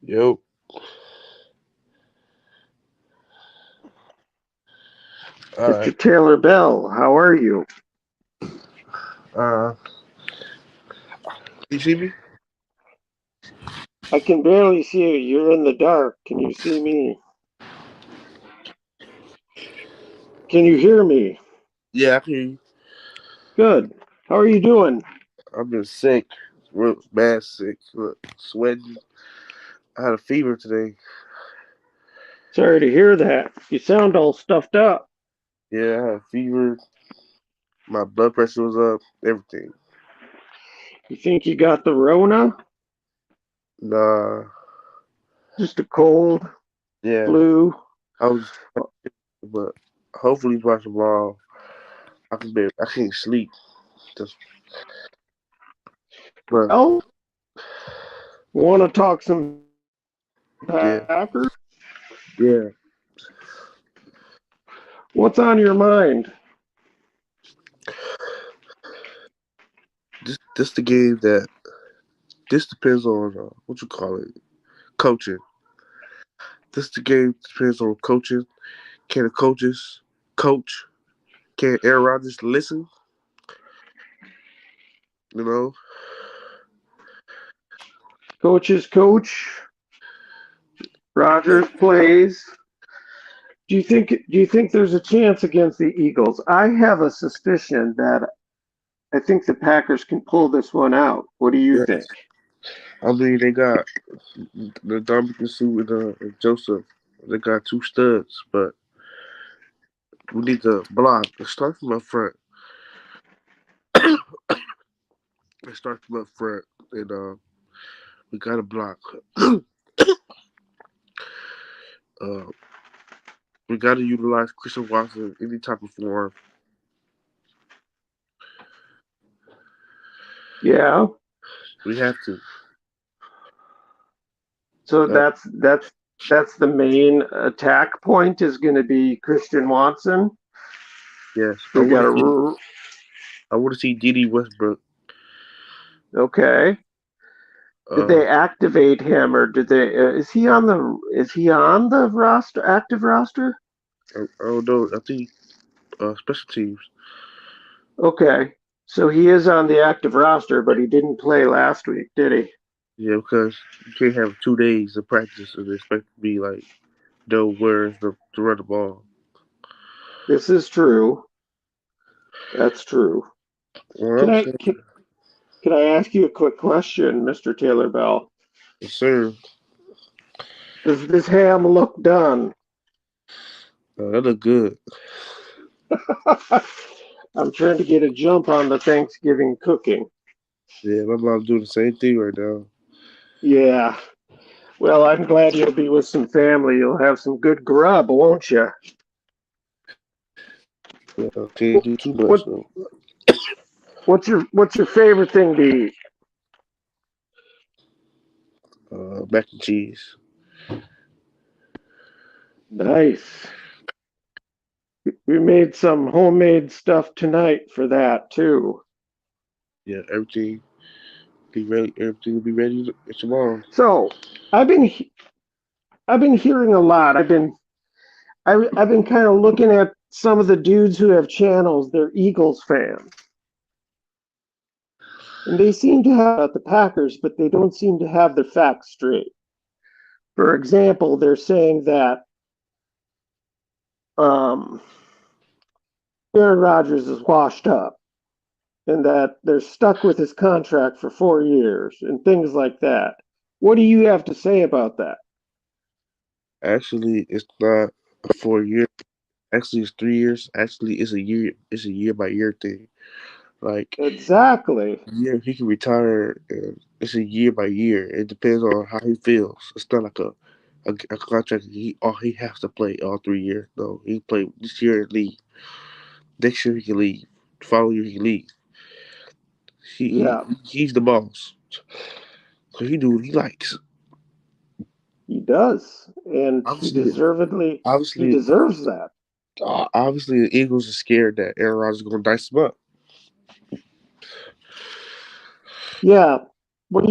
Yo, all Mr. right. Taylor Bell, how are you? Uh, you see me? I can barely see you. You're in the dark. Can you see me? Can you hear me? Yeah, I can hear you. Good. How are you doing? I've been sick, real bad sick, sweating. I had a fever today. Sorry to hear that. You sound all stuffed up. Yeah, I had a fever. My blood pressure was up. Everything. You think you got the Rona? Nah, Just a cold, yeah, flu? I was, but hopefully by tomorrow I can be. I can't sleep. Just, but Well, want to talk some Packers? yeah, yeah. What's on your mind? This the game that this depends on what you call it, coaching. This the game depends on coaching. Can the coaches coach? Can Aaron Rodgers listen? You know, Coaches coach. Rogers plays. Do you think there's a chance against the Eagles? I have a suspicion that I think the Packers can pull this one out. What do you think? yes. I mean, they got the Dominican Sue and Joseph. They got two studs, but we need to block. Let's start from up front. Let's start from up front, and we got to block. uh, we got to utilize Christian Watson any type of form. Yeah. We have to. So Uh, that's the main attack point is going to be Christian Watson. yes, They got a I want to see Didi Westbrook. okay. Did Uh, they activate him or did they? Is he on the roster? Active roster? I don't know. I think special teams. Okay. So he is on the active roster, but he didn't play last week, did he? Yeah, because you can't have 2 days of practice and expect to be like know where's to run the ball. This is true. That's true. What Can I'm I saying, can, can I ask you a quick question, Mr. Taylor Bell? yes, sir, Does this ham look done? that look good. I'm trying to get a jump on the Thanksgiving cooking. Yeah, my mom's doing the same thing right now. Yeah. Well, I'm glad you'll be with some family. You'll have some good grub, won't you? Yeah, can't do too much What though. what's your favorite thing to eat? Mac and cheese. Nice. We made some homemade stuff tonight for that too. Yeah, everything be ready. Everything will be ready tomorrow. So I've been I've been hearing a lot. I've been kind of looking at some of the dudes who have channels. They're Eagles fans, and they seem to have about the Packers, but they don't seem to have their facts straight. For example, they're saying that um, Aaron Rodgers is washed up and that they're stuck with his contract for 4 years and things like that. What do you have to say about that? Actually, it's not a 4 year. Actually, it's 3 years. Actually, it's a year. It's a year by year thing. Like Exactly. yeah, he can retire. And it's a year by year. It depends on how he feels. It's not like a contract. He has to play all 3 years. No, he play this year and leave. Next year he can leave. The following year he can leave. Yeah, He's the boss. So he do what he likes. he does. And Obviously, he obviously, deserves that. obviously, the Eagles are scared that Aaron Rodgers is going to dice them up. Yeah. What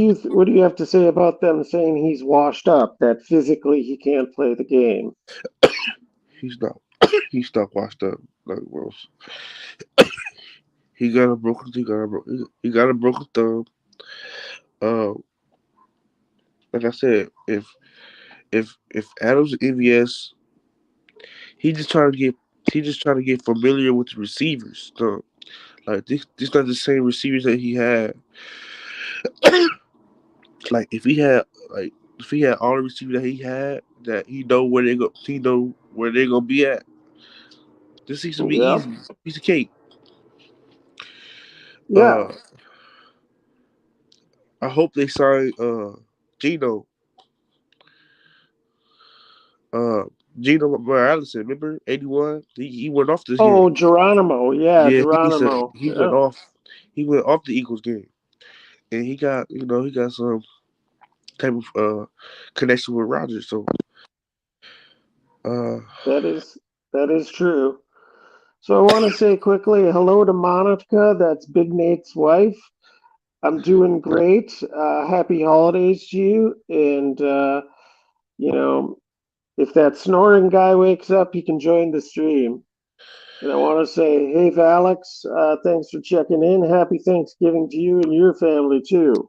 do you have to say about them saying he's washed up, that physically he can't play the game? He's not. He's not washed up. Like Rose. He got a broken. He got a broken thumb. Uh, like I said, if Adams MVS, he just trying to get he just trying to get familiar with the receivers. So, like these not the same receivers that he had. Like if he had all the receivers that he had, that he know where they gonna be at. This season be Yep. easy, piece of cake. Yeah. Uh, I hope they sign Gino uh Gino Morales. Remember 81? He went off this game. Oh, Geronimo. Yeah, Yeah, Geronimo. he went Yeah. off. He went off the Eagles game, and he got some type of connection with Rogers. So uh, That is that is true. So I want to say quickly hello to Monica. That's Big Nate's wife. I'm doing great. Happy holidays to you. And you know, if that snoring guy wakes up, he can join the stream. And I want to say, hey, Alex, thanks for checking in. Happy Thanksgiving to you and your family too.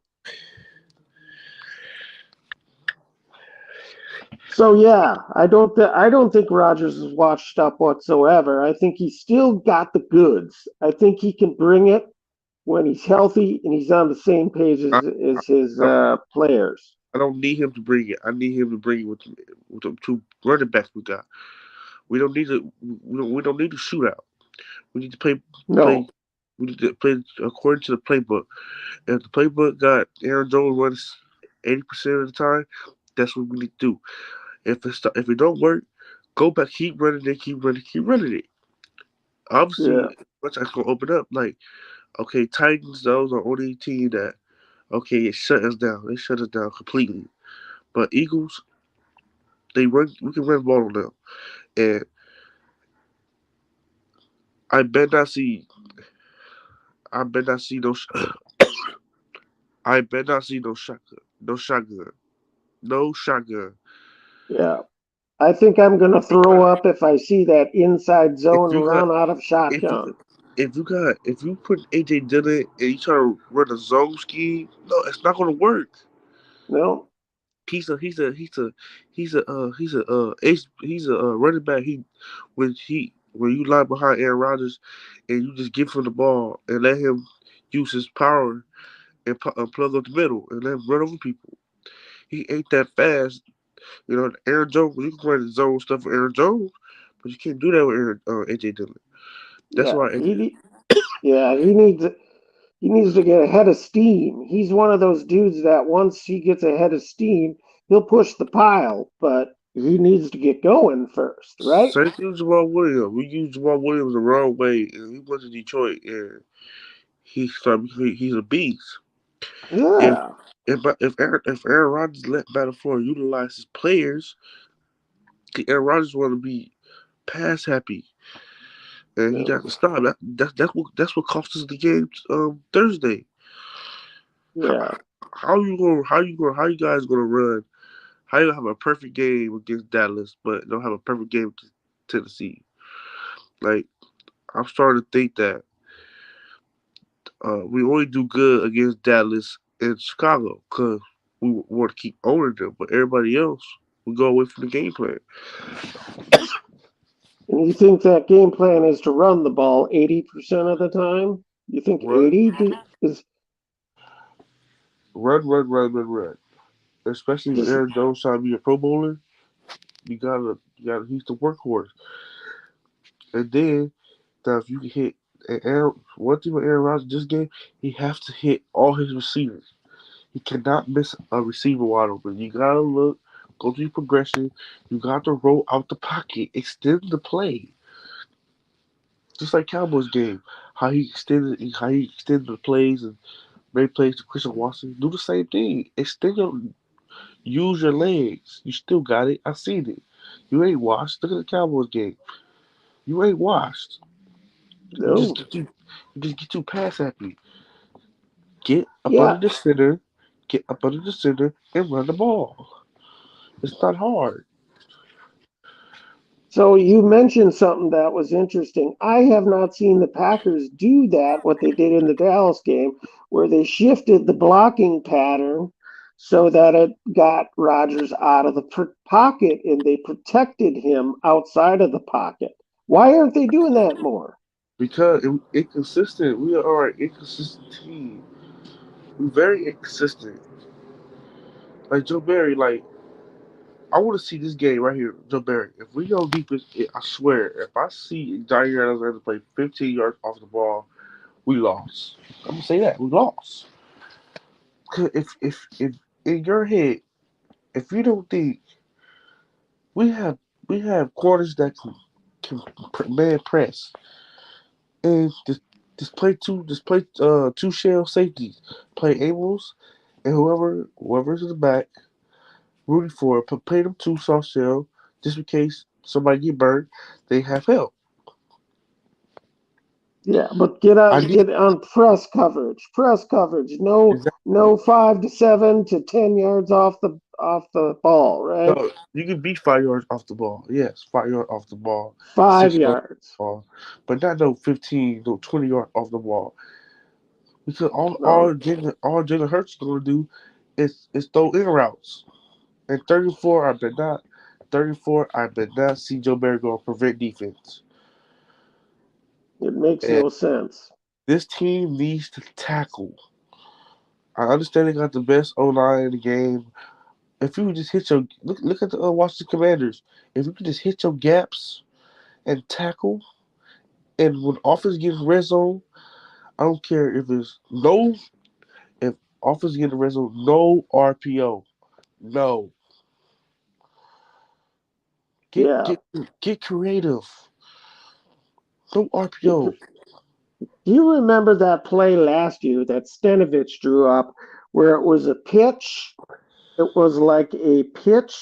So yeah, I don't think Rogers is washed up whatsoever. I think he's still got the goods. I think he can bring it when he's healthy and he's on the same page I, as his I players. I don't need him to bring it. I need him to bring it with the two running backs we got. We don't need a shootout. We need to play. No, We need to play according to the playbook. If the playbook got Aaron Jones runs 80% of the time, that's what we need to do. If it don't work, go back, keep running it. yeah, Obviously, once that's gonna open up, like okay, Titans, those are only team that okay, it shut us down. They shut us down completely. But Eagles, they run. We can run the ball on them, and I bet not see. I bet not see no. I bet not see no shotgun. No shotgun. No shotgun. yeah. I think I'm gonna throw up if I see that inside If zone you got run out of if you shotgun. if you put AJ Dillon and you try to run a zone scheme, no, it's not gonna work. No, He's a running back. When you lie behind Aaron Rodgers and you just give him the ball and let him use his power and plug up the middle and let him run over people. He ain't that fast. You know, Aaron Jones. You can run the zone stuff with Aaron Jones, but you can't do that with AJ Dillon. That's yeah, why yeah, he needs to get ahead of steam. He's one of those dudes that once he gets ahead of steam, he'll push the pile, but he needs to get going first, right? same thing with Jamal Williams. We used Jamal Williams the wrong way, and he went to Detroit, and he's a beast. If Yeah, if Aaron Rodgers let Battleford utilize his players, Aaron Rodgers want to be pass happy, and he yeah, got to stop. That's what cost us the game Thursday. How, yeah. how you guys gonna run? How you gonna have a perfect game against Dallas, but don't have a perfect game with Tennessee? Like I'm starting to think that we only do good against Dallas and Chicago because we want to keep owning them, but everybody else we go away from the game plan. And you think that game plan is to run the ball 80% of the time? You think Run, 80 is run. Especially if is Aaron Jones trying to be a Pro Bowler, you gotta he's the workhorse. And then now if you can hit and Aaron, one thing with Aaron Rodgers this game, he has to hit all his receivers. He cannot miss a receiver wide open. You gotta look, go through your progression. You got to roll out the pocket, extend the play. Just like Cowboys game, how he extended the plays and made plays to Christian Watson. Do the same thing. Use your legs. You still got it. I seen it. You ain't washed. Look at the Cowboys game. You ain't washed. You just no. get too, you just get too pass happy. Get up under Yeah, the center. get up under the center and run the ball. It's not hard. So you mentioned something that was interesting. I have not seen the Packers do that, what they did in the Dallas game, where they shifted the blocking pattern so that it got Rodgers out of the pocket and they protected him outside of the pocket. Why aren't they doing that more? Because inconsistent. We are an inconsistent team. We're very inconsistent. Like Joe Barry, like I want to see this game right here, Joe Barry. If we go deep, I swear, if I see Jair Alexander play 15 yards off the ball, we lost. I'm gonna say that we lost. 'Cause if in your head, if you don't think we have we have quarters that can man press and just play two shell safeties, play Amos and whoever's in the back, rooting for it, play them two soft shell just in case somebody get burned, they have help. Yeah, but I need get on press coverage. Press coverage. No, exactly. no 5 to 7 to 10 yards off the ball, right? No, you can be 5 yards off the ball. Yes, 5 yards off the ball, Five 6 yards yards. off the ball, but not no 15, no 20 yards off the ball. Because No, all Jalen Hurts is gonna do is throw in routes. And 34, I bet not see Joe Barry gonna prevent defense. it makes And no sense. this team needs to tackle. I understand they got the best O line in the game. If you just hit your look at the Washington Commanders. If you can just hit your gaps and tackle, and when offense gets red zone, I don't care if offense get the red zone, no RPO, no. Get Yeah. get get creative. No Do RPO. you remember that play last year that Stenovich drew up where it was a pitch? It was like a pitch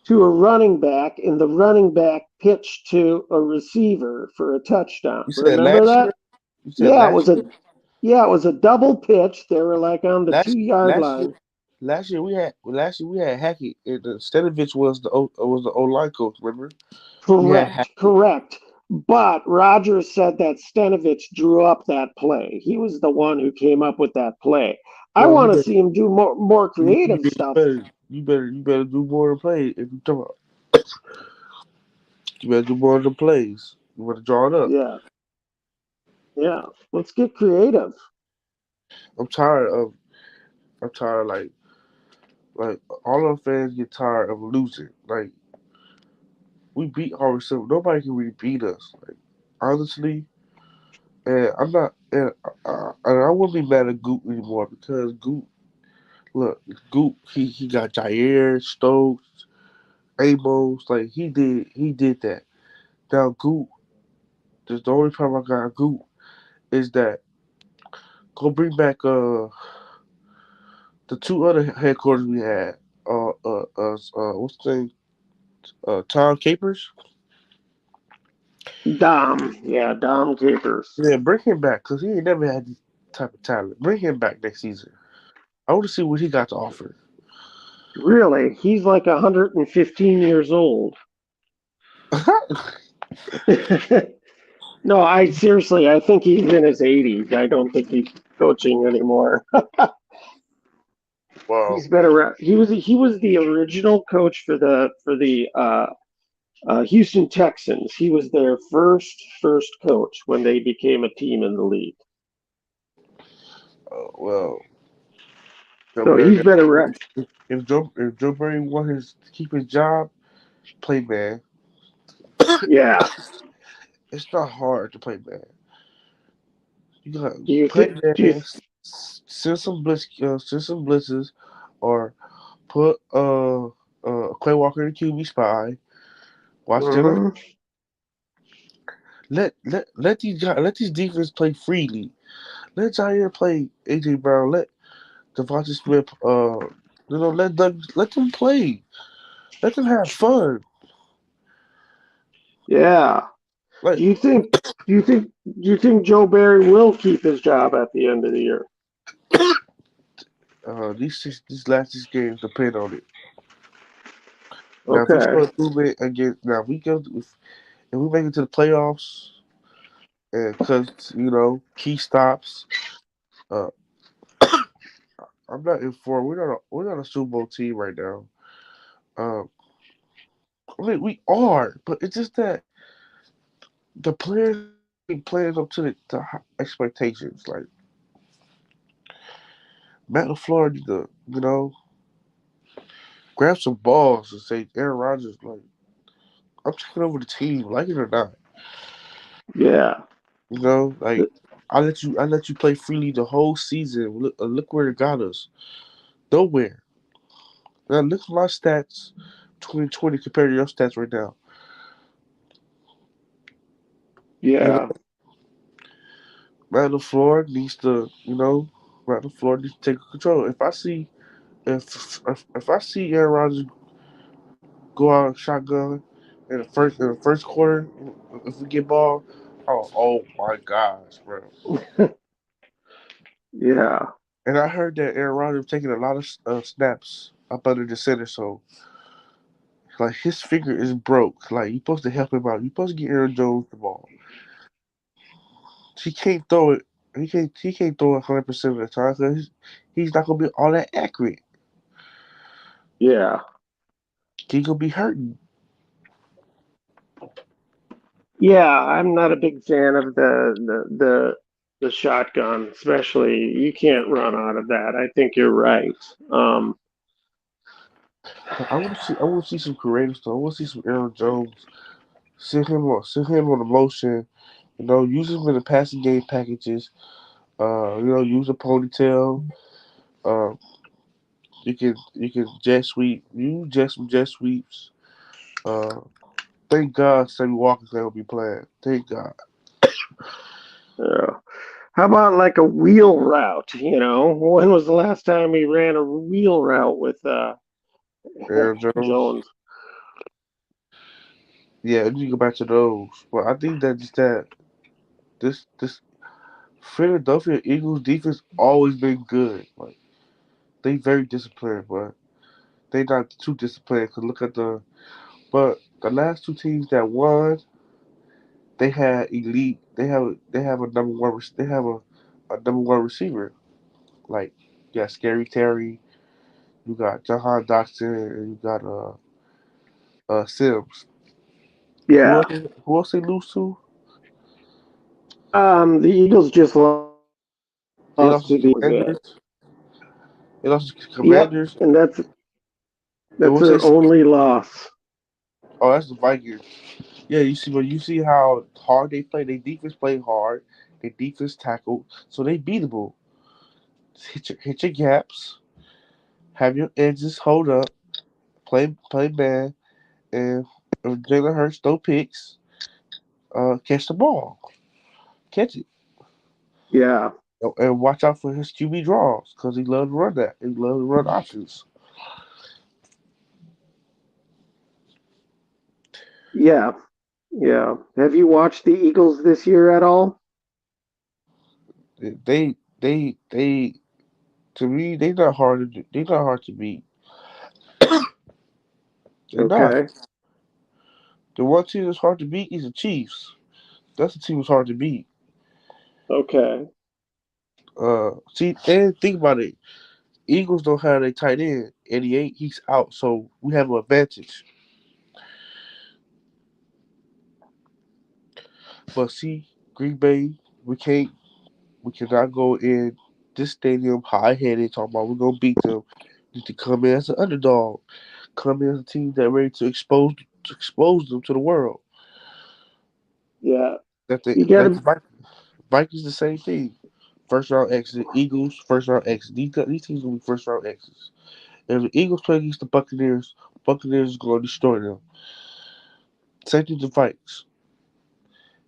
to a running back, and the running back pitched to a receiver for a touchdown. You said Remember last year. that? You said Yeah, it last was a year. yeah, it was a double pitch. They were like on the Last 2 yard last year. line. Last year we had Hackett. And Stanovich was the O line coach. Remember? We had Correct, Hackett. correct. But Rogers said that Stenovich drew up that play. He was the one who came up with that play. I Well, want to see him do more you creative stuff. better do more plays. If you talk about, you better do more of the plays. You better draw it up. Yeah, yeah. Let's get creative. I'm tired of. I'm tired of, like all our fans get tired of losing. Like we beat ourselves. Nobody can really beat us. Like honestly, and I'm not. And I won't be mad at Goop anymore because Goop. Look, Goop. He got Jair Stokes, Amos. Like he did that. Now Goop. Just the only problem I got Goop is that go bring back the two other headquarters we had. What's the name? Tom Capers. Dom Capers. Yeah, bring him back because he ain't never had this type of talent. Bring him back next season. I want to see what he got to offer. Really, he's like 115 years old. No, I seriously, I think he's in his 80s. I don't think he's coaching anymore. Wow. He's been around. He was the original coach for the Houston Texans. He was their first coach when they became a team in the league. Well, Joe So Barry. he's been around. If Joe Barry want to keep his job, play man. Yeah. It's not hard to play man. You got Do you play think? Do you? man. Send some blitzes, or put Clay Walker in the QB spy. Watch Jalen. Mhm. Let these defense play freely. Let Jair play AJ Brown. Let Devontae Smith. Let them play. Let them have fun. Yeah. Like Do you think? Do you think? Do you think Joe Barry will keep his job at the end of the year? These last 6 games depend on it. Now, if we Okay. show improvement again, now if we go if we make it to the playoffs, and because key stops, uh, I'm not informed. We're not a Super Bowl team right now. Um, I mean, we are, but it's just that the players ain't playing up to the expectations. Like Matt LaFleur need to, grab some balls and say, Aaron Rodgers, like I'm taking over the team, like it or not. Yeah. Like I let you play freely the whole season. Look where it got us. Nowhere. Now look at my stats, 2020 compared to your stats right now. You know, Yeah. Matt LaFleur needs to, Matt LaFleur needs to take control. If I see Aaron Rodgers go out shotgun in the first quarter, if we get ball, oh my gosh, bro. Yeah. And I heard that Aaron Rodgers taking a lot of snaps up under the center, so like his finger is broke. Like you supposed to help him out. You supposed to get Aaron Jones the ball. He can't throw it. He can't throw it 100% of the time because he's not gonna be all that accurate. Yeah. He gonna be hurting. Yeah. I'm not a big fan of the shotgun, especially you can't run out of that. I think you're right. Um, I want to see some creative stuff. I want to see some Aaron Jones. Send him on the motion. Use him in the passing game packages. Use a ponytail. Uh, you can jet sweep. You jet some jet sweeps. Uh, thank God Sammy Walker's gonna be playing. Thank God. yeah. How about like a wheel route? When was the last time we ran a wheel route with Aaron Jones. Jones? Yeah, we need to go back to those. But I think that just that this Philadelphia Eagles defense always been good. Like they very disciplined, but they not too disciplined. Cause look at the last two teams that won, they had elite. They have a number one. They have a number one receiver. Like you got Scary Terry, you got Jahan Dotson, and you got Sims. Who Yeah. else? Who else they lose to? The Eagles just lost to the They was lost to it? Commanders. They lost to Yep, Commanders. and And that's what's their this? only loss. Oh, that's the Vikings. Yeah, you see how hard they play. Their defense played hard. Their defense tackled, so they beatable. Hit your gaps. Have your edges hold up. Play man, and if Jalen Hurts throw picks, catch the ball, catch it, Yeah, and watch out for his QB draws because he loves to run that. He loves to run options. yeah, yeah. Have you watched the Eagles this year at all? They to me they not hard to beat. They're not. Okay, The one team that's hard to beat is the Chiefs. That's the team that's hard to beat. okay. See, and think about it. Eagles don't have a tight end. 88, he's out, so we have an advantage. But see, Green Bay, we can't, we cannot go in this stadium high headed talking about we're gonna beat them. We need to come in as an underdog, come in as a team that ready to expose them to the world. Yeah, That they you like gotta. the Vikings the same thing. First round exit, Eagles first round exit. These teams will be first round exits. If the Eagles play against the Buccaneers is going to destroy them. Same thing with the Vikes.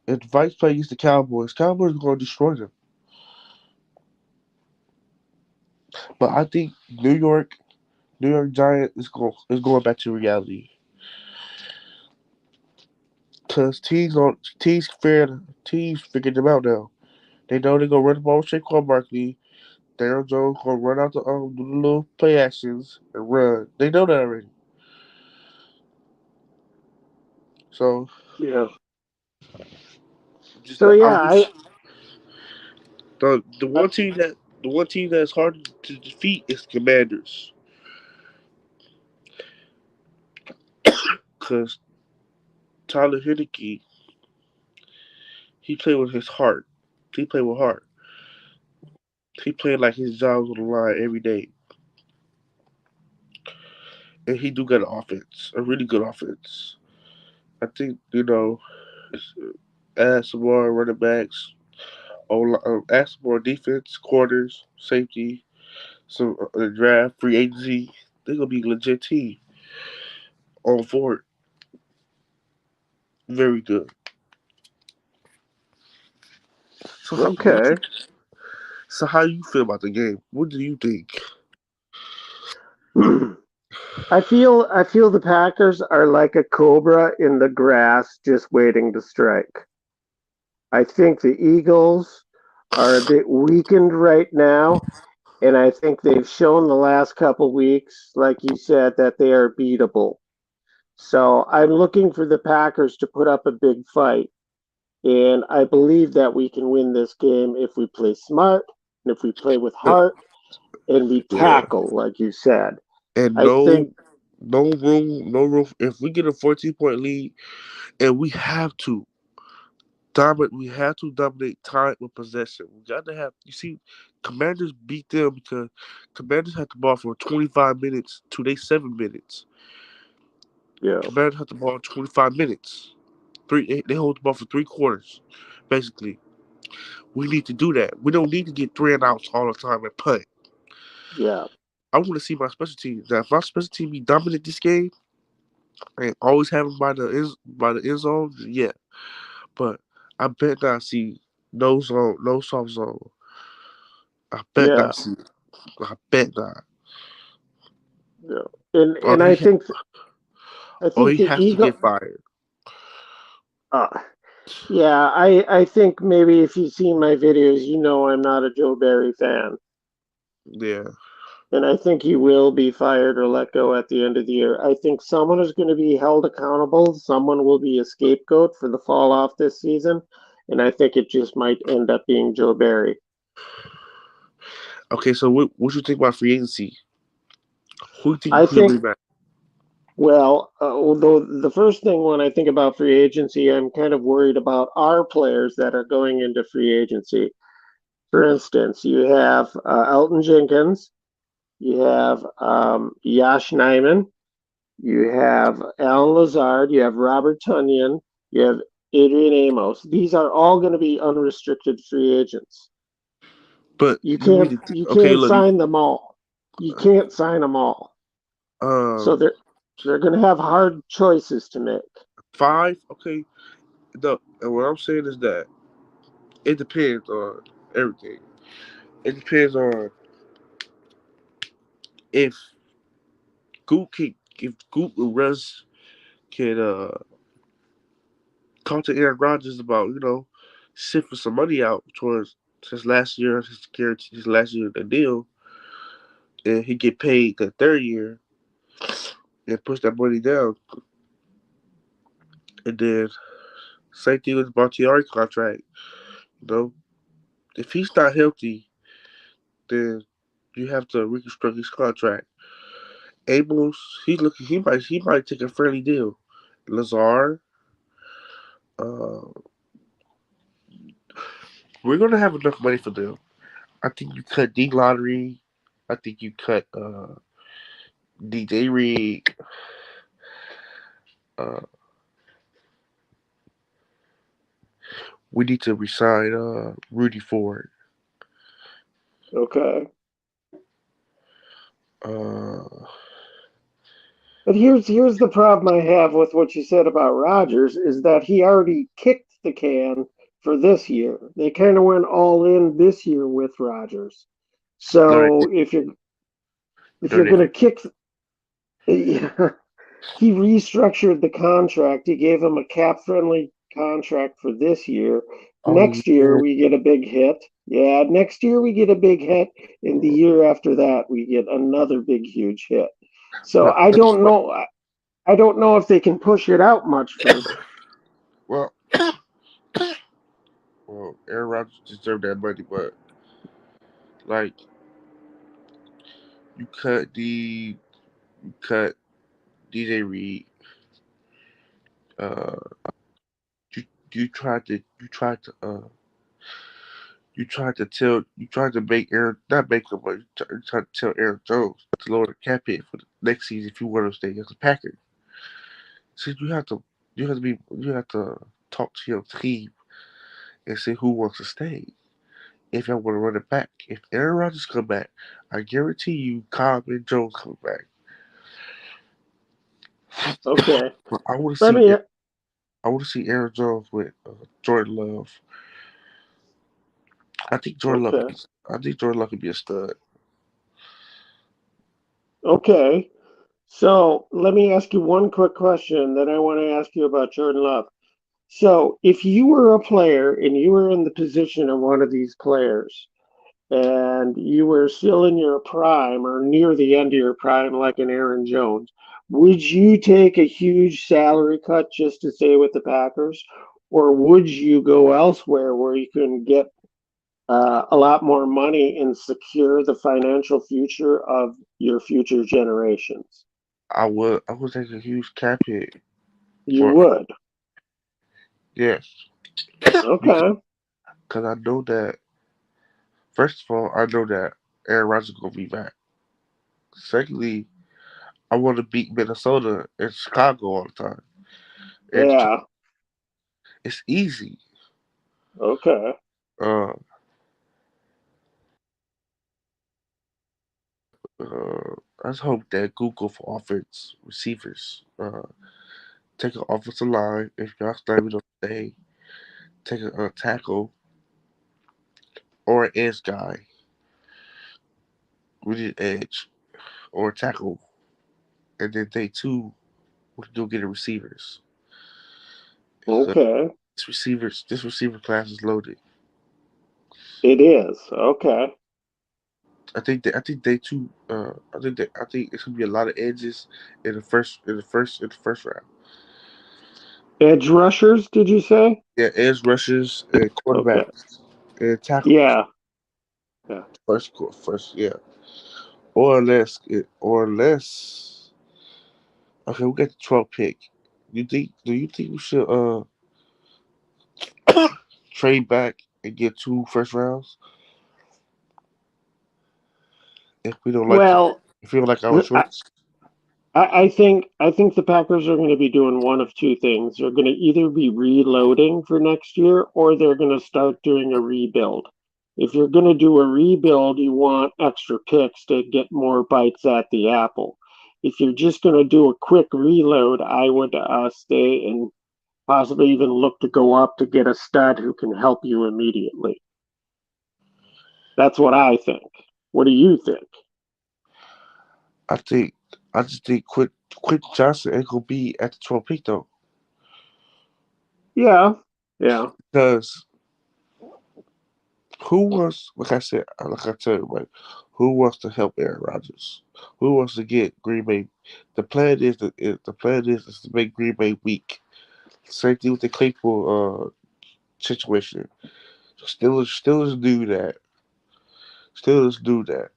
If the Vikes play against the Cowboys are going to destroy them. But I think New York Giant is going back to reality because teams figured them out now. They know they're gonna run the ball with Saquon Barkley. Daniel Jones gonna run out the little play actions and run. They know that already. So Yeah. just So I'm yeah, I just the one team that's hard to defeat is Commanders because Tyler Heineke he played with his heart. He played with heart. He played like his job was on the line every day, and he do got an offense, a really good offense. I think add some more running backs, add some more defense, quarters, safety, some draft, free agency. They're gonna be a legit team on forward. Very good. So okay. how you feel about the game? What do you think? I feel the Packers are like a cobra in the grass just waiting to strike. I think the Eagles are a bit weakened right now, and I think they've shown the last couple weeks, like you said, that they are beatable. So I'm looking for the Packers to put up a big fight. And I believe that we can win this game if we play smart, and if we play with Uh, heart, and we yeah, tackle, like you said. and I think, no room. If we get a 14-point lead, and we have to dominate time with possession. We got to have. You see, Commanders beat them because Commanders had the ball for 25 minutes to they 7 minutes. yeah, Commanders had the ball 25 minutes. They hold the ball for 3 quarters, basically. We need to do that. We don't need to get 3 and outs all the time and punt. yeah, I want to see my special teams. Now, if my special team be dominant this game and always have them by the end zone, yeah. But I bet not see no zone, no soft zone. I bet yeah, not see. I bet not. yeah. And Or and I or think he the has to Eagle. get fired. Uh, yeah, I think maybe if you've seen my videos, you know I'm not a Joe Barry fan. Yeah. And I think he will be fired or let go at the end of the year. I think someone is going to be held accountable. Someone will be a scapegoat for the fall off this season. And I think it just might end up being Joe Barry. Okay, so what you think about free agency? Who you think I will think, be back? well, although the first thing when I think about free agency, I'm kind of worried about our players that are going into free agency. For instance, you have Elton Jenkins, you have Yash Nyman, you have Alan Lazard, you have Robert Tunyon, you have Adrian Amos. These are all going to be unrestricted free agents. But You you can't need to. you Okay, can't look. sign them all. You can't sign them all. So Um, they're going to have hard choices to make. five. Okay. And what I'm saying is that it depends on everything. It depends on if if Goop and Russ can talk to Aaron Rodgers about sifting some money out towards his last year of the deal, and he get paid the third year and push that money down, and then same thing with Bakhtiari contract. You know, if he's not healthy, then you have to reconstruct his contract. Amos, he might take a friendly deal. Lazar, uh, we're gonna have enough money for them. I think you cut D lottery. I think you cut DJ Reed. Uh, we need to resign Rudy Ford. Okay. Uh, But here's the problem I have with what you said about Rodgers is that he already kicked the can for this year. They kind of went all in this year with Rodgers. no, So if no, you're they going to didn't. kick, he restructured the contract. He gave him a cap friendly contract for this year. Oh Next year yeah. we get a big hit. Yeah, next year we get a big hit. And the year after that we get another big huge hit. So But I don't know. I don't know if they can push it out much further. well, well, Aaron Rodgers deserved that money, but like you cut the you cut DJ Reed. Uh, you you tried to make Aaron not make him, but you tried to tell Aaron Jones to lower the cap hit for the next season if you want to stay as a Packer. So you have to talk to your team and see who wants to stay. If y'all want to run it back, if Aaron Rodgers come back, I guarantee you Cobb and Jones come back. Okay. But Let me. I want to see Aaron Jones with Jordan Love. I think Jordan Love could Okay. be. I think Jordan Love could be a stud. Okay. So let me ask you one quick question that I want to ask you about Jordan Love. So if you were a player and you were in the position of one of these players, and you were still in your prime or near the end of your prime, like an Aaron Jones, would you take a huge salary cut just to stay with the Packers? Or would you go elsewhere where you can get a lot more money and secure the financial future of your future generations? I would take a huge cap hit You for would. yes because Okay. I know that first of all I know that Aaron Rodgers gonna be back. Secondly, I want to beat Minnesota and Chicago all the time. And Yeah. it's easy. Okay. Uh, I just hope that Google for offense receivers. Take an offensive line if y'all stay don't stay. Take a tackle or an edge guy. We need edge or a tackle, and then day two we can go get the receivers. Okay. This receiver class is loaded. It is. Okay. I think day two. I think it's gonna be a lot of edges in the first round. Edge rushers, did you say? Yeah, edge rushes and Okay. quarterbacks and tackles. Yeah. Yeah. First, yeah. Or unless. Okay, we got the 12th pick. Do you think we should trade back and get two first rounds if we don't like Well, if we don't like our I, choice? I think the Packers are going to be doing one of two things. They're going to either be reloading for next year or they're going to start doing a rebuild. If you're going to do a rebuild, you want extra picks to get more bites at the apple. If you're just going to do a quick reload, I would stay and possibly even look to go up to get a stud who can help you immediately. That's what I think. What do you think? I think I just think Quit Johnson ain't gonna be at the 12th pick though Yeah, yeah. because who wants like I tell you right, who wants to help Aaron Rodgers? Who wants to get Green Bay? The plan is to make Green Bay weak. Same thing with the Claypool situation. Steelers do that. Steelers do that.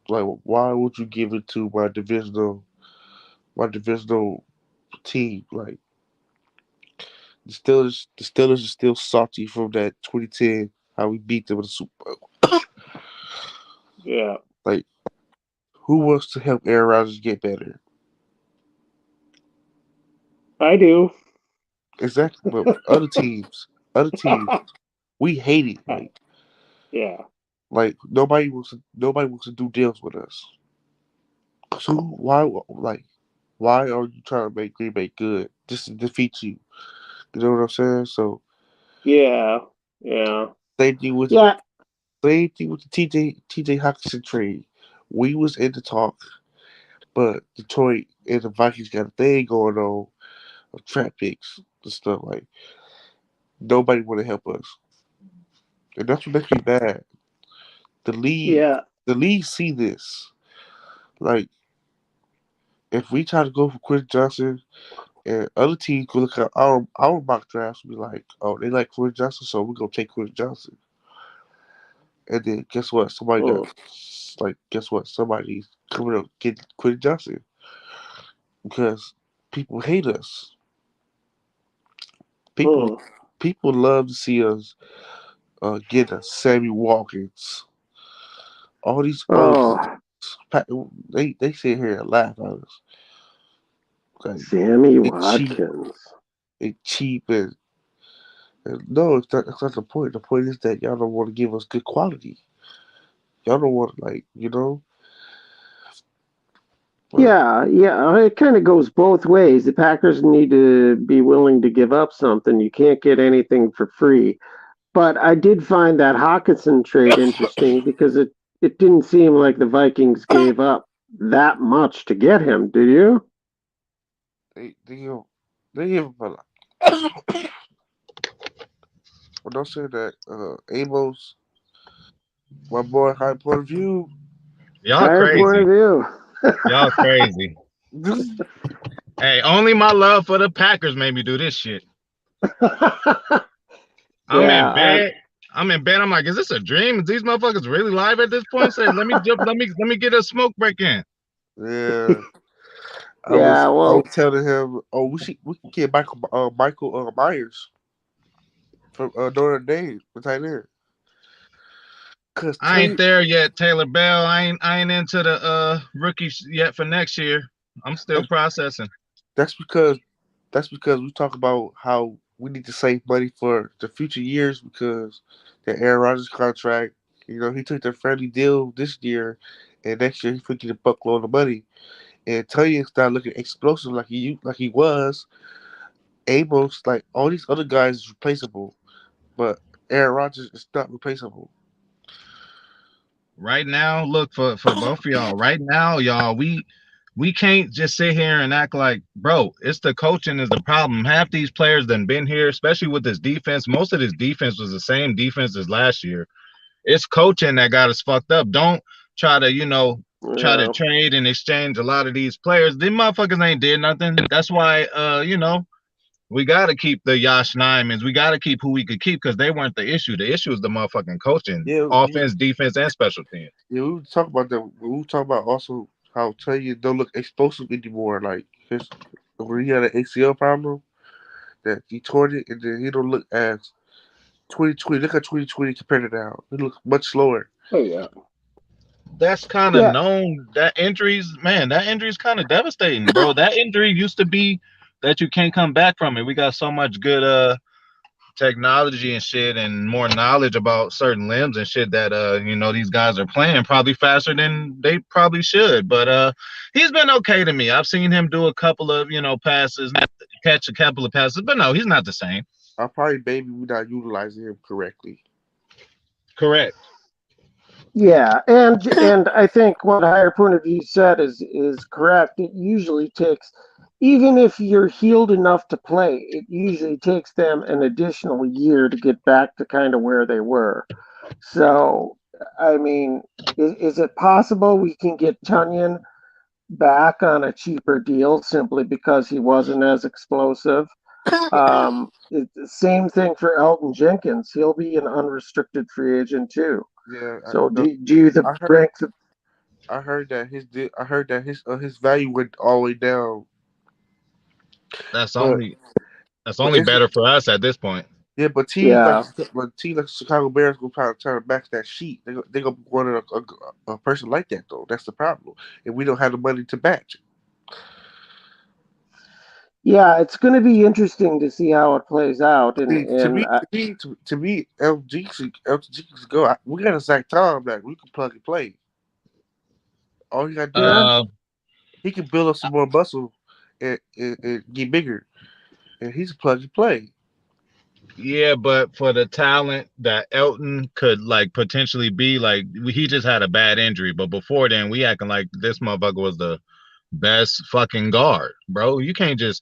Like, why would you give it to my divisional team? Like, the Steelers are still salty from that 2010 how we beat them in the Super Bowl. Yeah, Like, who wants to help Aaron Rodgers get better? I do. Exactly. But other teams, we hate it. Yeah, Nobody wants to do deals with us. So why are you trying to make Green Bay good just to defeat you? You know what I'm saying? So yeah, yeah, same thing with yeah, same thing with the TJ Hawkinson trade. We was in the talk, but Detroit and the Vikings got a thing going on of trap picks and stuff like. Nobody want to help us, and that's what makes me mad. The league, Yeah. the league see this. Like, if we try to go for Quentin Johnson, and other teams go look at our mock drafts and be like, oh, they like Quentin Johnson, so we're gonna take Quentin Johnson. And then guess what? Mm, Guess what? Somebody's coming up get Quentin Johnson because people hate us. People mm. people love to see us get a Sammy Watkins. All these old Oh, they sit here and laugh at us. Like Sammy they cheap, Watkins. they cheap, and no, that's not the point. The point is that y'all don't want to give us good quality. Y'all don't want but Yeah, yeah, it kind of goes both ways. The Packers need to be willing to give up something. You can't get anything for free. But I did find that Hawkinson trade interesting because it didn't seem like the Vikings gave up that much to get him. Did you? they give him a lot. When I say that Amos, my boy, high point of view. Y'all Higher point of crazy. view. Y'all crazy. Hey, only my love for the Packers made me do this shit. I'm in Yeah, bed. I'm in bed. I'm like, is this a dream? Is these motherfuckers really live at this point? Say, let me jump. Let me get a smoke break in. Yeah, yeah. I was Well, telling him, oh, we can get Michael Myers from Notre Dame, the tight end. Cause I tell ain't you there yet, Taylor Bell. I ain't into the rookies yet for next year. I'm still that's, processing. that's because that's because we talk about how we need to save money for the future years because the Aaron Rodgers contract. He took the friendly deal this year, and next year he's going to get a buckload of money. And Tanya started looking explosive like he was. Amos, like all these other guys, is replaceable, but Aaron Rodgers is not replaceable. Right now, look for both of y'all. Right now, y'all, we can't just sit here and act like, bro, it's the coaching is the problem. Half these players done been here, especially with this defense. Most of this defense was the same defense as last year. It's coaching that got us fucked up. Don't try to, try to yeah, trade and exchange a lot of these players. Them motherfuckers ain't did nothing. That's why we gotta keep the Yash Nymans. We gotta keep who we could keep because they weren't the issue. The issue is the motherfucking coaching. Yeah, Offense, defense, and special teams. yeah, we were talking about that. We were talking about also how Tanya don't look explosive anymore. Like when he had an ACL problem, that he tore it, and then he don't look as 2020. Look at 2020 compared to now. He looks much slower. oh yeah, That's kind of yeah. known. That injury is kind of devastating, bro. That injury used to be that you can't come back from it. We got so much good technology and shit and more knowledge about certain limbs and shit that these guys are playing probably faster than they probably should. But he's been okay to me. I've seen him do a couple of, passes, catch a couple of passes, but no, he's not the same. I probably maybe we're not utilizing him correctly. Correct. Yeah, and I think what higher point of view said is correct. It usually takes, even if you're healed enough to play, it usually takes them an additional year to get back to kind of where they were. So, I mean, is it possible we can get Tunyon back on a cheaper deal simply because he wasn't as explosive? Same thing for Elton Jenkins. He'll be an unrestricted free agent too. Yeah, So do you I heard rank the I heard that his value went all the way down. That's But only that's but only it's better for us at this point. yeah, yeah. but teams like Chicago Bears gonna try to match that sheet. They gonna want a person like that though. That's the problem, and we don't have the money to match. Yeah, it's going to be interesting to see how it plays out See, to and me, to me, LG should go. We got a Zach Tom that we can plug and play. All he got to do, yeah. Uh, he can build up some more muscle and get bigger, and he's a plug and play. Yeah, but for the talent that Elton could like potentially be, like he just had a bad injury. But before then, we acting like this motherfucker was the best fucking guard, bro. You can't just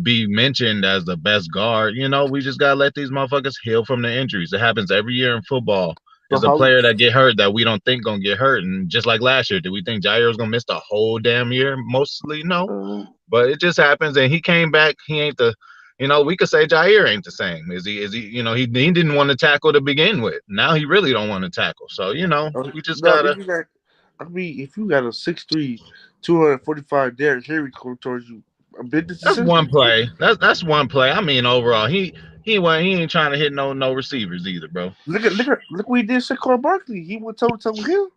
be mentioned as the best guard. You know, we just gotta let these motherfuckers heal from the injuries. It happens every year in football. So It's a how? player that get hurt that we don't think gonna get hurt, and just like last year, do we think Jair was gonna miss the whole damn year? Mostly, no. Um, But it just happens, and he came back. He ain't the, we could say Jair ain't the same. Is he? Is he? He didn't want to tackle to begin with. Now he really don't want to tackle. So we just No, gotta. if you got, I mean, if you got a 6'3", 245 Derrick Henry coming towards you, a business That's one decision. play. That's one play. I mean, overall, he ain't trying to hit no receivers either, bro. Look what he did to Saquon Barkley. He went toe to toe with him.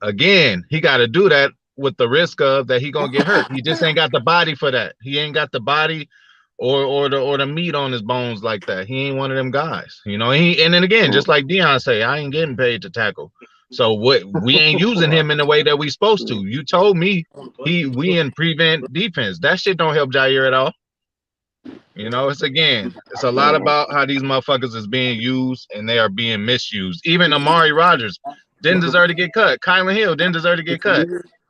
Again, he got to do that with the risk of that he gonna get hurt. He just ain't got the body for that. He ain't got the body or the meat on his bones like that. He ain't one of them guys. And then again, just like Deion say, I ain't getting paid to tackle. So what we ain't using him in the way that we supposed to. You told me we in prevent defense. That shit don't help Jair at all. It's a lot about how these motherfuckers is being used and they are being misused. Even Amari Rogers didn't deserve to get cut. Kylan Hill didn't deserve to get cut.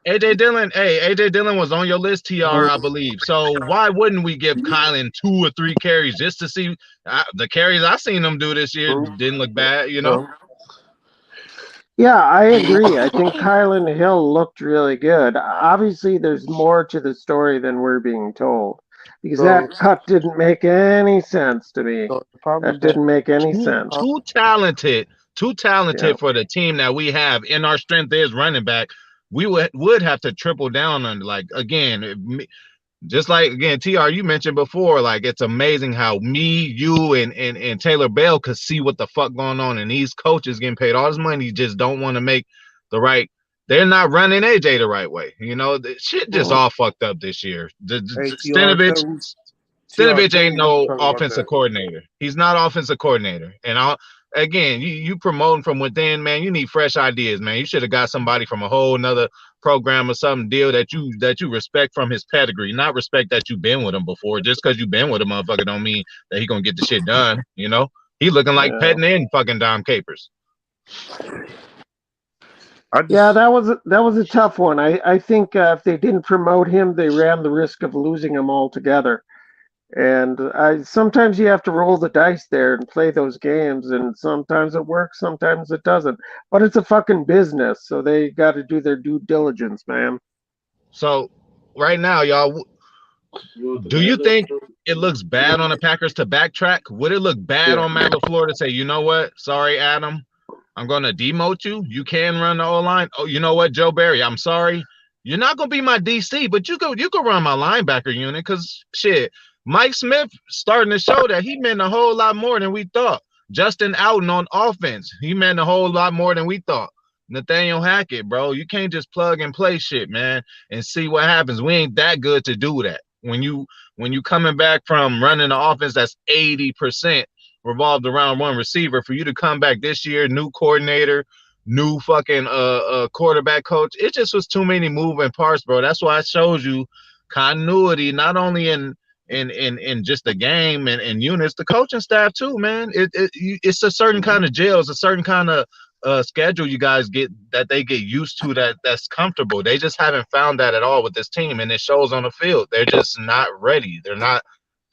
AJ Dillon was on your list, TR, I believe. So why wouldn't we give Kylan 2 or 3 carries just to see the carries I seen him do this year didn't look bad. Yeah, I agree. I think Kylan Hill looked really good. Obviously, there's more to the story than we're being told because So, that cut didn't make any sense to me. so the problem is That that didn't make any Too sense. too talented, too Yeah. talented for the team that we have. In our strength is running back. We would have to triple down on, like, again. Just like, again, TR, you mentioned before, like, it's amazing how me, you, and Taylor Bell could see what the fuck going on, and these coaches getting paid all this money just don't want to make the right. They're not running AJ the right way. The shit just all fucked up this year. hey Stenavich, Stenavich Tell ain't me what you no talking about offensive that. coordinator. He's not offensive coordinator. And again, you promoting from within, man. You need fresh ideas, man. You should have got somebody from a whole nother program or something deal that you respect from his pedigree, not respect that you've been with him before. Just because you've been with a motherfucker don't mean that he gonna get the shit done. He looking like Yeah. petting in fucking Dom Capers. Yeah, that was a tough one. I think if they didn't promote him, they ran the risk of losing him altogether. And sometimes you have to roll the dice there and play those games, and sometimes it works, sometimes it doesn't. But it's a fucking business, so they got to do their due diligence, man. So right now, y'all, do you think it looks bad on the Packers to backtrack? Would it look bad on Matt LaFleur to say, you know what? Sorry, Adam, I'm going to demote you. You can run the O-line. Oh, you know what, Joe Barry, I'm sorry. You're not going to be my DC, but you could run my linebacker unit because, shit, Mike Smith starting to show that he meant a whole lot more than we thought. Justin Outen on offense, he meant a whole lot more than we thought. Nathaniel Hackett, bro, you can't just plug and play shit, man, and see what happens. We ain't that good to do that. When you coming back from running an offense that's 80% revolved around one receiver, for you to come back this year, new coordinator, new fucking quarterback coach, it just was too many moving parts, bro. That's why I showed you continuity, not only in just the game and units, the coaching staff too, man. It's a certain kind of jail, it's a certain kind of schedule you guys get that they get used to, that's comfortable. They just haven't found that at all with this team, and it shows on the field. They're just not ready. They're not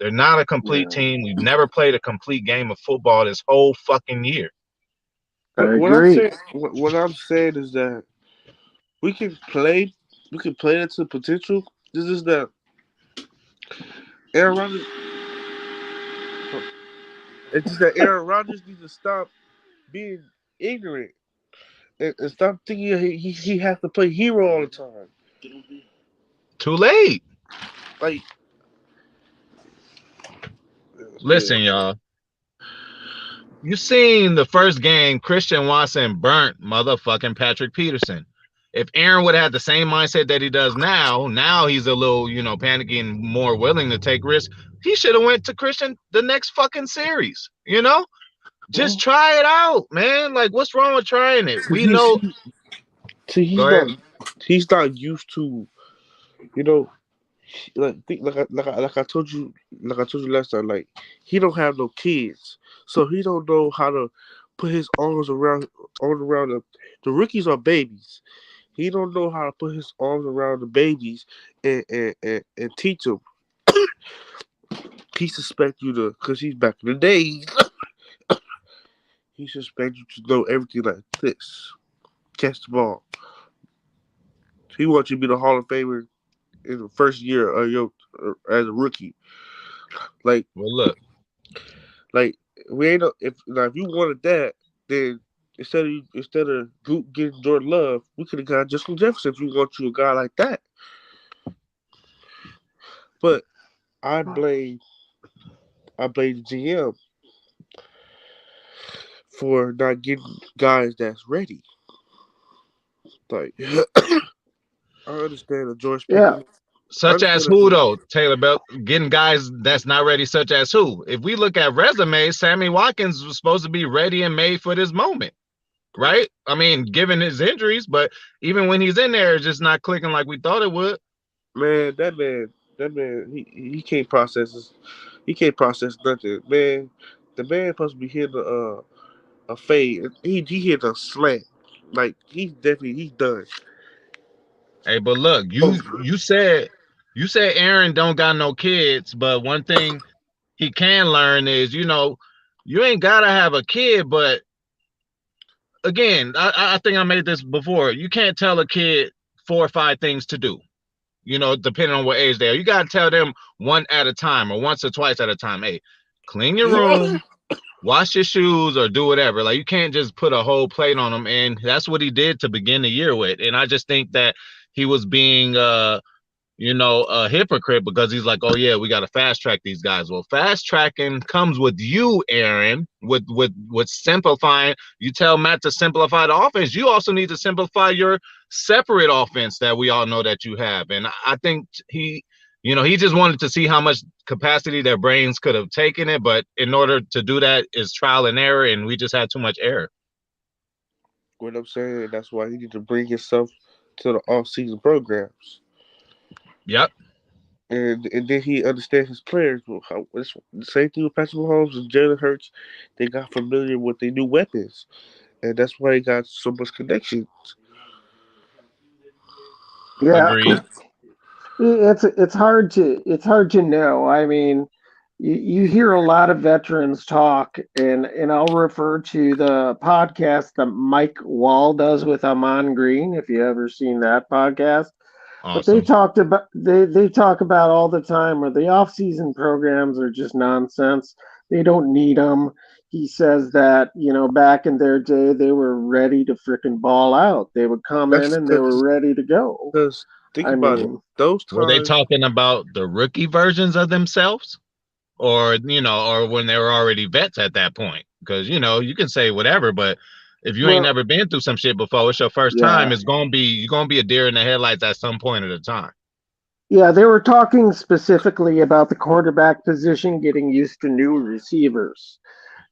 a complete team. We've never played a complete game of football this whole fucking year. I What I'm agree. saying, what I'm saying is that we can play that to potential. This is that Aaron Rodgers. It's just that Aaron Rodgers needs to stop being ignorant and stop thinking he has to play hero all the time. Too late. Like, Listen, y'all. You seen the first game, Christian Watson burnt motherfucking Patrick Peterson. If Aaron would have had the same mindset that he does now he's a little, panicky and more willing to take risks. He should have went to Christian the next fucking series, Just try it out, man. Like, what's wrong with trying it? We know. He's not used to, you know, like I told you, last time. Like, he don't have no kids, so he don't know how to put his arms around the rookies are babies. He don't know how to put his arms around the babies and teach them. he suspect you to, because he's back in the days. He suspect you to know everything like this. Catch the ball. He wants you to be the Hall of Famer in the first year of your as a rookie. Like, Well, look, like we ain't if now if you wanted that, then instead of getting Jordan Love, we could have got Justin Jefferson if you want you a guy like that. But I blame the GM for not getting guys that's ready. Like I understand that George Yeah. Pickens. I such as understand who that. though, Taylor Bell, getting guys that's not ready, such as who? If we look at resumes, Sammy Watkins was supposed to be ready and made for this moment, right? I mean, given his injuries, but even when he's in there, it's just not clicking like we thought it would. Man, he can't process this. He can't process nothing. Man, the man supposed to be hitting a fade. He hit a slant. Like he's done. Hey, but look, Oh, you said Aaron don't got no kids, but one thing he can learn is, you ain't gotta have a kid, but again, I think I made this before. You can't tell a kid 4 or 5 things to do, depending on what age they are. You gotta tell them one at a time or once or twice at a time. Hey, clean your room, wash your shoes, or do whatever. Like, you can't just put a whole plate on them, and that's what he did to begin the year with. And I just think that he was being a hypocrite, because he's like, oh yeah, we got to fast track these guys. Well, fast tracking comes with you, Aaron, with simplifying. You tell Matt to simplify the offense. You also need to simplify your separate offense that we all know that you have. And I think he just wanted to see how much capacity their brains could have taken it. But in order to do that is trial and error, and we just had too much error. what I'm saying, that's why he need to bring himself to the off-season programs, Yep. and then he understands his players. It's the same thing with Patrick Mahomes and Jalen Hurts. They got familiar with their new weapons, and that's why he got so much connection. Yeah. Agreed. It's hard to know. I mean, you hear a lot of veterans talk, and I'll refer to the podcast that Mike Wall does with Amon Green, if you ever seen that podcast. But Awesome. they talk about all the time where the off-season programs are just nonsense. They don't need them. He says that, back in their day they were ready to frickin' ball out. They would come in That's and they were ready to go. because think I about it. mean, Those Were they times, talking about the rookie versions of themselves? Or when they were already vets at that point? Because, you can say whatever, but if you ain't well, never been through some shit before, it's your first time, yeah. you're gonna be a deer in the headlights at some point at a time. Yeah, they were talking specifically about the quarterback position getting used to new receivers.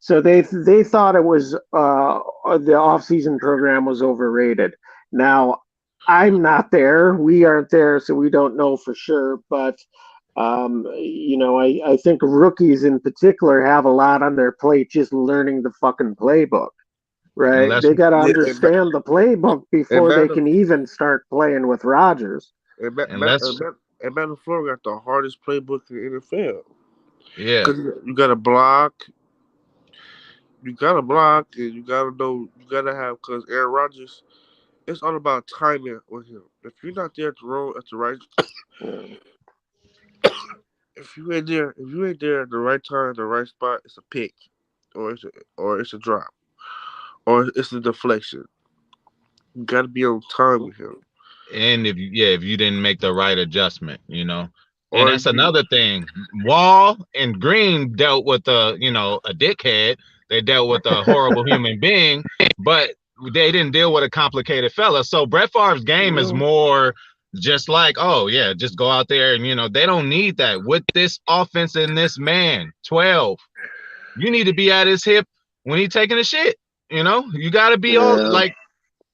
So they thought it was the offseason program was overrated. Now, I'm not there. We aren't there, so we don't know for sure. But I think rookies in particular have a lot on their plate just learning the fucking playbook. And Right? let's They got to yeah, understand the playbook and before they Matt, can even start playing with Rodgers. and Matt, and Matt, let's and Matt LaFleur got the hardest playbook in the NFL. Yeah. Because you got to block, and you got to know, you got to have, because Aaron Rodgers, it's all about timing with him. If you're not there at the right, Yeah. if you ain't there at the right time, the right spot, it's a pick, or it's a drop, or it's a deflection. You got to be on time with him, And if you didn't make the right adjustment, and or that's you, another thing. Wall and Green dealt with a dickhead. They dealt with a horrible human being, but they didn't deal with a complicated fella. So Brett Favre's game is No. more just like, oh yeah, just go out there, and they don't need that with this offense and this man. 12, you need to be at his hip when he taking a shit. You got to be all Yeah. like,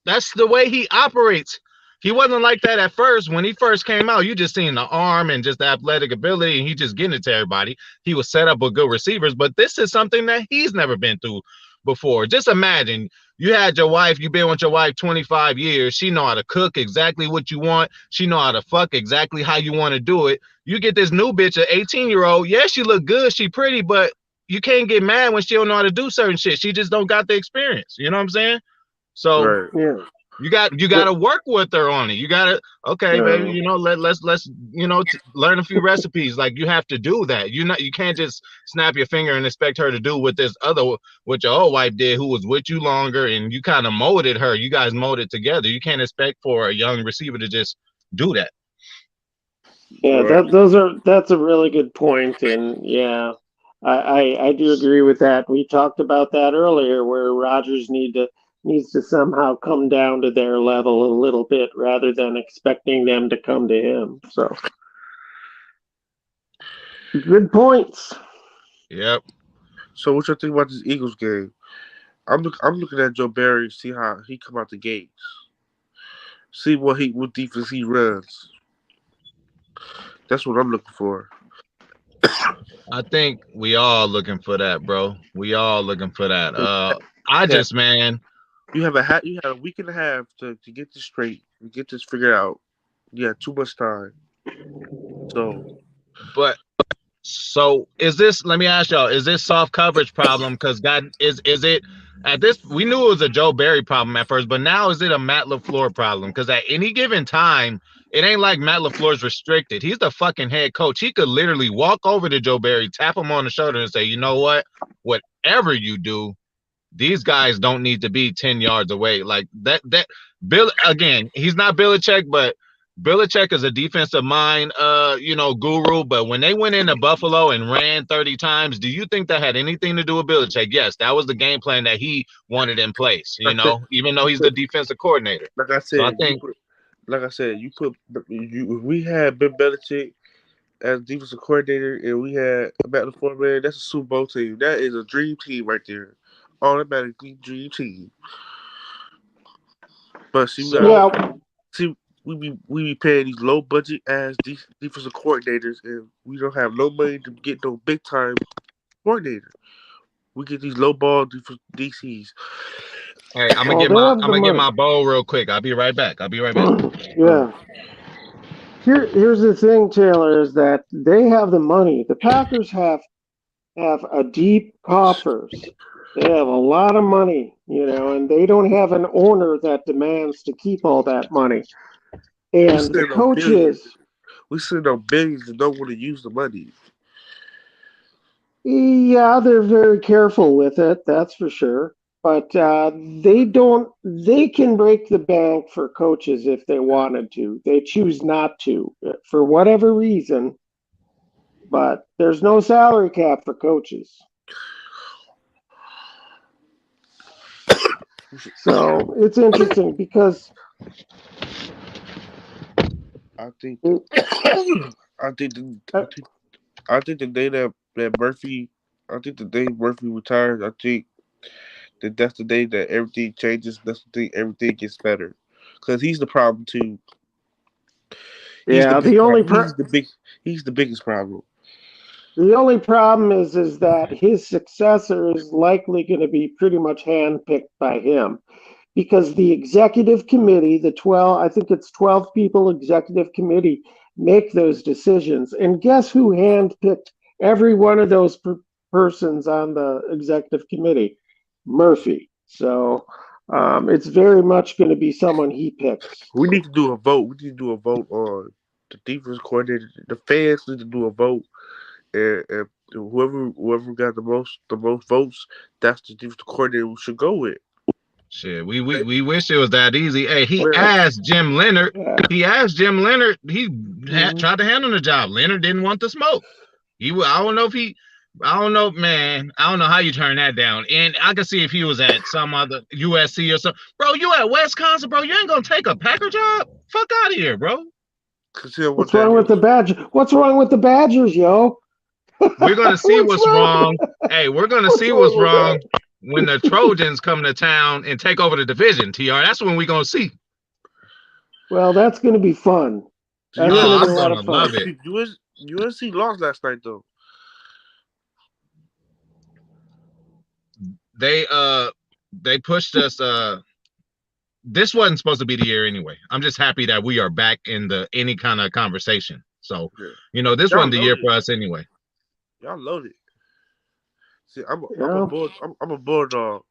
that's the way he operates. He wasn't like that at first. When he first came out, you just seen the arm and just the athletic ability, and he just getting it to everybody. He was set up with good receivers, but this is something that he's never been through before. Just imagine you had your wife, you been with your wife 25 years. She know how to cook exactly what you want. She know how to fuck exactly how you want to do it. You get this new bitch, an 18-year-old. Yeah, she look good, she pretty, but you can't get mad when she don't know how to do certain shit. She just don't got the experience. You know what I'm saying? So Right. Yeah. you got to work with her on it. You got to, okay, baby, No. you know, let's learn a few recipes. Like, you have to do that. You can't just snap your finger and expect her to do what your old wife did, who was with you longer, and you kind of molded her. You guys molded together. You can't expect for a young receiver to just do that. Yeah, Right. that's a really good point, and yeah, I do agree with that. We talked about that earlier, where Rodgers needs to somehow come down to their level a little bit rather than expecting them to come to him. So good points. Yep. So what you think about this Eagles game? I'm looking at Joe Barry, see how he come out the gates, see what defense he runs. That's what I'm looking for. I think we all looking for that, bro. We all looking for that. Yeah, Man, you had a week and a half to get this straight, and get this figured out. You had too much time. So but so is this? Let me ask y'all: is this soft coverage problem? Because God, is it at this? We knew it was a Joe Barry problem at first, but now is it a Matt LaFleur problem? Because at any given time, it ain't like Matt LaFleur's restricted. He's the fucking head coach. He could literally walk over to Joe Barry, tap him on the shoulder, and say, "You know what? Whatever you do, these guys don't need to be 10 yards away." Like that. Bill, again, he's not Belichick, but Belichick is a defensive mind, guru. But when they went into Buffalo and ran 30 times, do you think that had anything to do with Belichick? Yes, that was the game plan that he wanted in place, like I said, even though you he's the put defensive coordinator. like I So I said, think, if we had Ben Belichick as defensive coordinator and we had Matt LaFleur, man, that's a Super Bowl team. That is a dream team right there. Automatically dream team. But see, so Yeah, see, we be paying these low budget ass defensive coordinators, and we don't have no money to get no big time coordinator. We get these low ball DCs. hey, well, they have I'm the gonna get money. my bowl real quick. I'll be right back. Uh, Yeah. Here's the thing, Taylor, is that they have the money. The Packers have a deep coffers. They have a lot of money, and they don't have an owner that demands to keep all that money. we And the sitting on billions. coaches, We sitting on billions and don't want to use the money. yeah, they're very careful with it, that's for sure. But they don't. They can break the bank for coaches if they wanted to. They choose not to for whatever reason. But there's no salary cap for coaches. So it's interesting because I think. it, I think. The, uh, I think the day that Murphy. I think the day Murphy retires. I think that's the day that everything changes. That's the day everything gets better. Because he's the problem too. He's the yeah, big problem. He's the biggest problem. the only problem is that his successor is likely going to be pretty much handpicked by him because the executive committee, the 12, I think it's 12 people executive committee, make those decisions. And guess who handpicked every one of those persons on the executive committee? Murphy. So it's very much going to be someone he picks. We need to do a vote. We need to do a vote on the defense coordinator. The fans need to do a vote, and whoever got the most votes, that's the defense coordinator we should go with. shit, we wish it was that easy. Hey, he Well, asked Jim Leonard. Yeah. He asked Jim Leonard. He Mhm. tried to hand him the job. Leonard didn't want the smoke. I don't know if he. I don't know, man. I don't know how you turn that down. And I could see if he was at some other USC or something. Bro, you at Wisconsin, bro. You ain't gonna take a Packer job? Fuck out of here, bro. cause he don't want What's that. wrong with the Badgers? What's wrong with the Badgers, yo? We're gonna see What's what's wrong? wrong. Hey, we're gonna What's see what's wrong with wrong that? when the Trojans come to town and take over the division, TR. That's when we're gonna see. Well, that's going to be fun. That's going to Oh, be I'm a lot gonna of love fun. it. USC lost last night though. They they pushed us. This wasn't supposed to be the year anyway. I'm just happy that we are back in the any kind of conversation. So, Yeah. this Y'all wasn't the year loaded. for us anyway. Y'all loaded. See, I'm a Yeah, board. I'm a bulldog.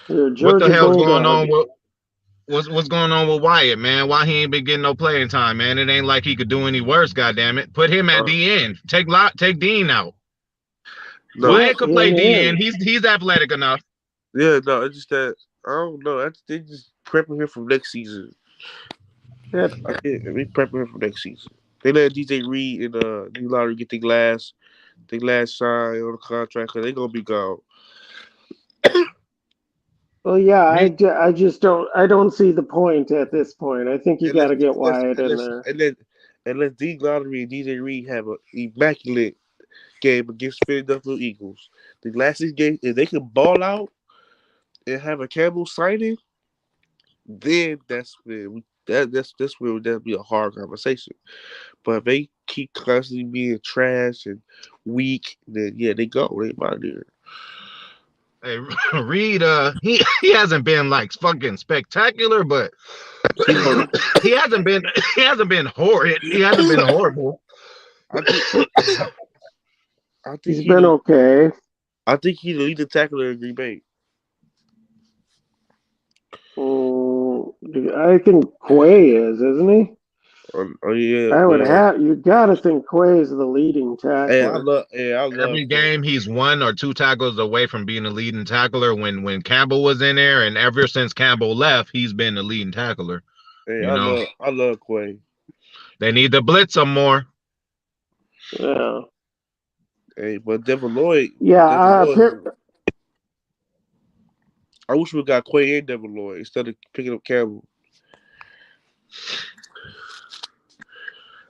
you're a What the Georgia hell's going on Bulldog. with what's going on with Wyatt, man? Why he ain't been getting no playing time, man? It ain't like he could do any worse. Goddamn it, put him at Uh, the end. Take Dean out. no, Yeah, Wyatt could play him D end. in. He's athletic enough. yeah, no. It's just that I don't know. They just prepping him for next season. Yeah, I can't. They prepping him for next season. They let DJ Reed and New Lottery get their last sign on the contract because they gonna be gone. well, yeah, Reed, I just don't see the point at this point. I think you got Unless to get unless Wyatt in unless there. unless, unless D Lottery and DJ Reed have an immaculate game against Philadelphia Eagles. The last six games, if they can ball out and have a Campbell signing, then that's where that'll be a hard conversation. But if they keep constantly being trash and weak, then yeah, they go. They out of there. hey, Reed, he hasn't been like fucking spectacular, but He loaded. he hasn't been he hasn't been horrid. He hasn't been horrible. I think I think He's he been the okay. I think he the leading tackler in Green Bay. I think Quay is, isn't he? Oh yeah, I would well, have. You got to think Quay is the leading tackler. I love Every Quay. game he's one or two tackles away from being a leading tackler when Campbell was in there, and ever since Campbell left, he's been the leading tackler. Hey, You know, I love Quay. they need to blitz him more. Yeah, Hey, but yeah. Devin Lloyd. I wish we got Quay and Devin Lloyd instead of picking up Campbell.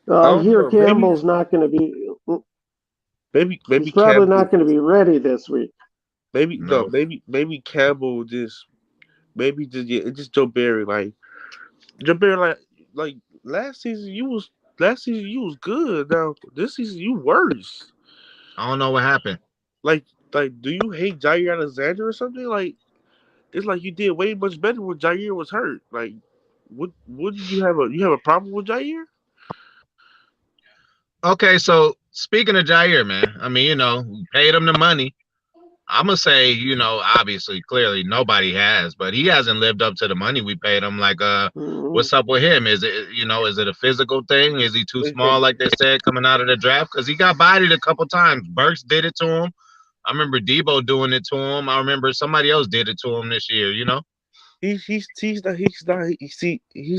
I I don't hear know. Campbell's not going to be. He's Maybe probably Campbell. not going to be ready this week. Maybe no. No, Maybe Campbell just maybe just yeah. It's just Joe Barry. Like Joe Barry. Like last season you was good. Now this season you worse. I don't know what happened. Like do you hate Jair Alexander or something? Like it's like you did way much better when Jair was hurt. Like what did you have a problem with Jair? Okay, so speaking of Jair, man, I mean, we paid him the money. I'm gonna say, obviously, clearly, nobody has, but he hasn't lived up to the money we paid him. Like, Mhm. what's up with him? Is it a physical thing? Is he too small, like they said, coming out of the draft? Because he got bodied a couple times. Burks did it to him. I remember Debo doing it to him. I remember somebody else did it to him this year. He's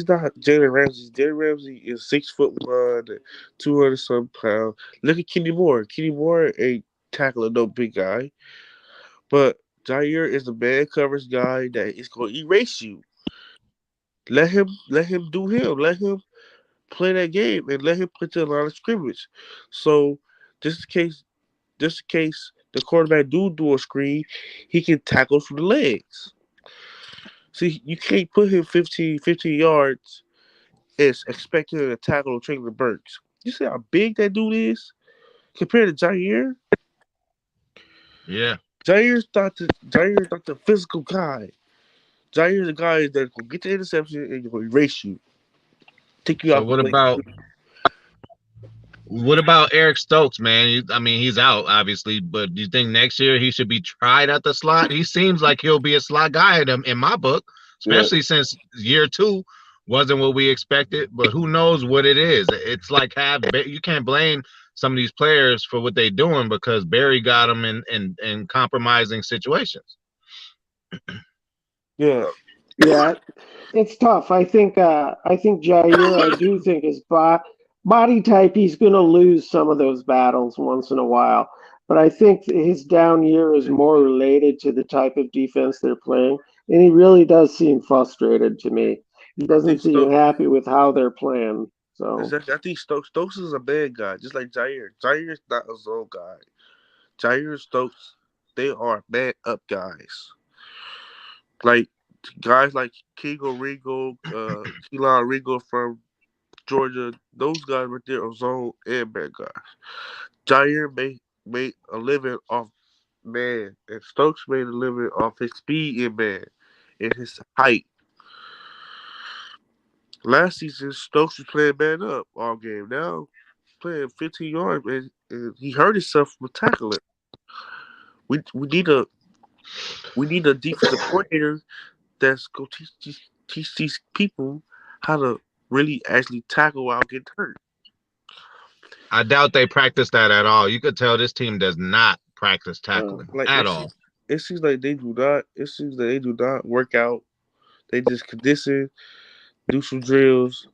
not Jalen Ramsey. Jalen Ramsey is 6'1", 200 some pounds. Look at Kenny Moore. Kenny Moore ain't tackling no big guy, but Jair is the man coverage guy that is going to erase you. Let him do him. Let him play that game and let him play to a line of scrimmage. So just in case, just in case the quarterback do a screen, he can tackle from the legs. See, you can't put him 15 yards is expecting to tackle Traylon Burks. You see how big that dude is compared to Jair? Yeah. Jair's not the physical guy. Jair's the guy that will get the interception and will erase you, take you So out the what play. about what about Eric Stokes, man? I mean, he's out obviously, but do you think next year he should be tried at the slot? He seems like he'll be a slot guy in my book, Yeah. especially since year two wasn't what we expected. But who knows what it is? It's like you can't blame some of these players for what they're doing because Barry got them in compromising situations. Yeah. Yeah, it's tough. I think Jair. I do think his body type. He's going to lose some of those battles once in a while. But I think his down year is more related to the type of defense they're playing, and he really does seem frustrated to me. He I doesn't think seem Stokes. happy with how they're playing. So. Exactly. I think Stokes is a bad guy, just like Jair. Jair's not a zone guy. Jair and Stokes, they are bad up guys. Like guys like Kingo Ringo, Keelan Ringo from Georgia, those guys right there are zone and bad guys. Jair made a living off man, and Stokes made a living off his speed in man and his height. Last season, Stokes was playing man up all game. Now, playing 15 yards, and he hurt himself from tackling. We need a defensive coordinator that's go teach these people how to really actually tackle without getting hurt. I doubt they practice that at all. You could tell this team does not practice tackling Like at all. it seems like they do not. It seems like they do not work out. They just condition, do some drills,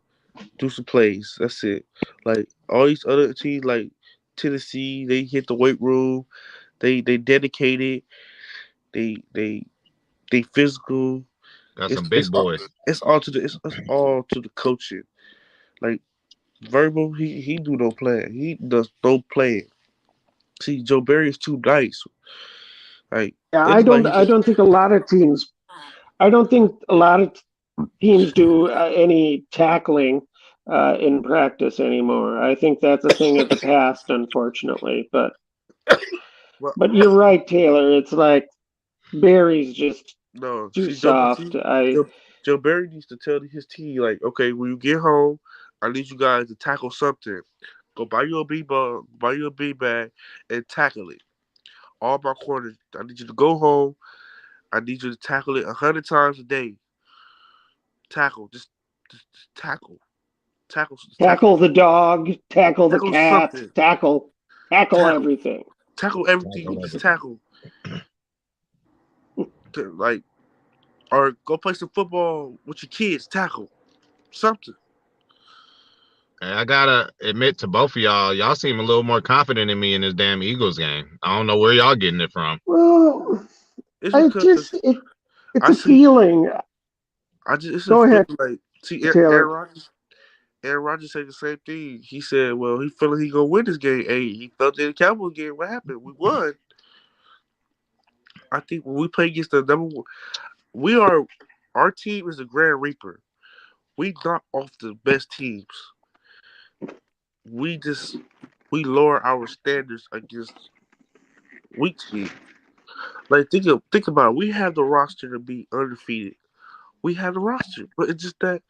do some plays. That's it. Like all these other teams, like Tennessee, they hit the weight room. They dedicated. They they physical. Got It's some it's big all, boys. it's all to the coaching. Like Verbal, he do no plan. He does no plan. See, Joe Barry is too nice. Like Yeah, it's like I don't think a lot of teams. I don't think a lot of teams do any tackling in practice anymore. I think that's a thing of the past, unfortunately. well, But you're right, Taylor. It's like Barry's just no. too soft. Joe, Joe Barry needs to tell his team like, okay, when you get home, I need you guys to tackle something. Go buy you a B ball, buy you a B bag, and tackle it. All my corners, I need you to go home. I need you to tackle it 100 times a day. Tackle, just tackle, Tackle the dog, tackle the tackle cat, something. tackle Tackle, everything. tackle everything. Just tackle. Like, or go play some football with your kids. Tackle something. And I gotta admit to both of y'all, y'all seem a little more confident in me in this damn Eagles game. I don't know where y'all getting it from. Well, It's I because just it's I a see. feeling. I just it's a Go ahead, feeling like see Aaron Taylor. Rodgers. Aaron Rodgers said the same thing. He said, "Well, he feeling he gonna win this game." Hey, he felt in the Cowboys game. What happened? We won. I think when we play against the number one, we are our team is the Grand Reaper. We knock off the best teams. We just we lower our standards against weak teams. Like think about it. We have the roster to be undefeated. We have the roster, but it's just that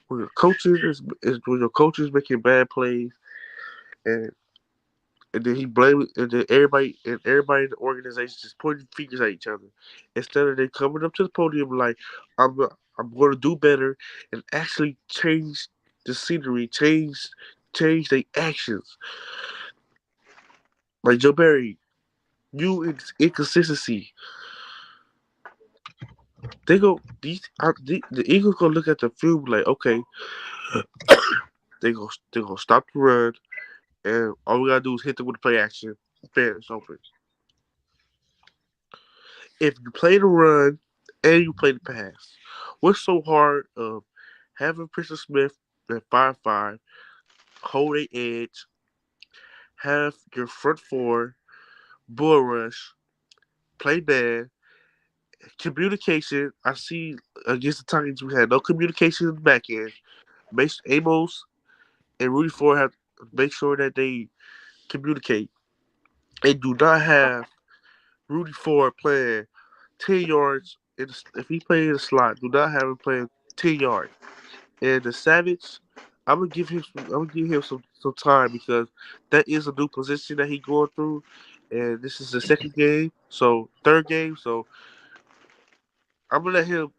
when your coaches is when your coaches making bad plays and then he blamed and then everybody in the organization just pointing fingers at each other instead of they coming up to the podium like I'm I'm going to do better and actually change the scenery, change their actions. Like Joe Barry, inconsistency. The Eagles gonna look at the film like okay they gonna stop the run and all we gotta do is hit them with the play action. Fair, it's open. If you play the run and you play the pass, what's so hard of having Preston Smith at 5'5", hold a edge, have your front four, bull rush, play bad, communication. I see against the Titans we had no communication in the back end. Make Amos and Rudy Ford have make sure that they communicate. They do not have Rudy Ford playing 10 yards. If he plays in the slot, do not have him playing 10 yards. And the Savage, I'm gonna give him some time because that is a new position that he going through, and this is the second game, so third game, so I'm gonna let him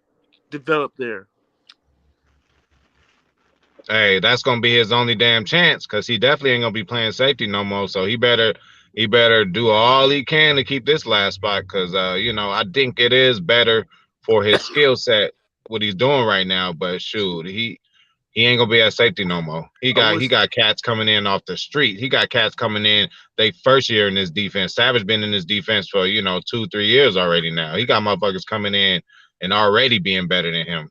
develop there. Hey, that's gonna be his only damn chance because he definitely ain't gonna be playing safety no more. So he better do all he can to keep this last spot because I think it is better for his skill set what he's doing right now. But shoot, he ain't gonna be at safety no more. He I got he was got cats coming in off the street. He got cats coming in. They first year in this defense. Savage been in this defense for 2-3 years already now. He got motherfuckers coming in and already being better than him.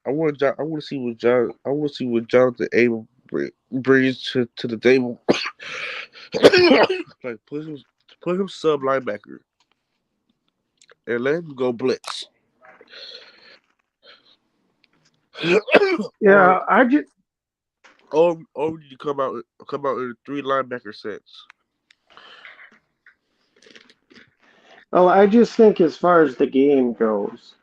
I want to see what I want to see what Jonathan Abel brings to the table. Like put him sub linebacker and let him go blitz. or Yeah, I just or we need to come out in three linebacker sets. Well, I just think as far as the game goes,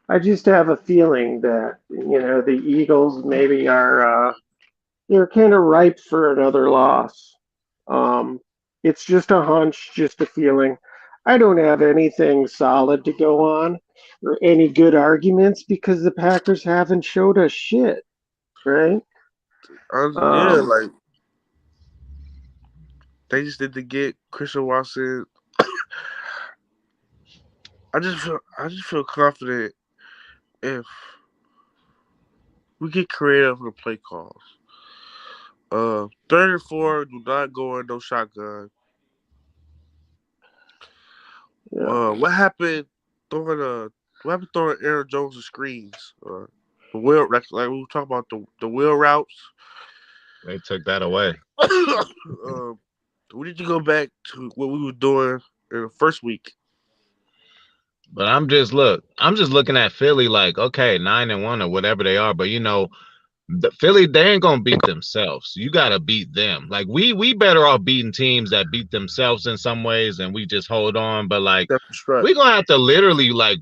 I just have a feeling that the Eagles maybe are they're kind of ripe for another loss. Um, it's just a hunch, just a feeling. I don't have anything solid to go on or any good arguments because the Packers haven't showed us shit, right? Yeah, Um, like they just did to get Christian Watson. I just feel confident if we get creative with the play calls. 3rd and 4, do not go in no shotgun. yeah, What happened throwing Aaron Jones' screens? The wheel like we were talking about the wheel routes. They took that away. um, we need to go back to what we were doing in the first week. But I'm just looking at Philly like, okay, 9-1 or whatever they are, but the Philly, they ain't gonna beat themselves. You gotta beat them. Like we better off beating teams that beat themselves in some ways, and we just hold on. But like That's the stretch. we gonna have to literally like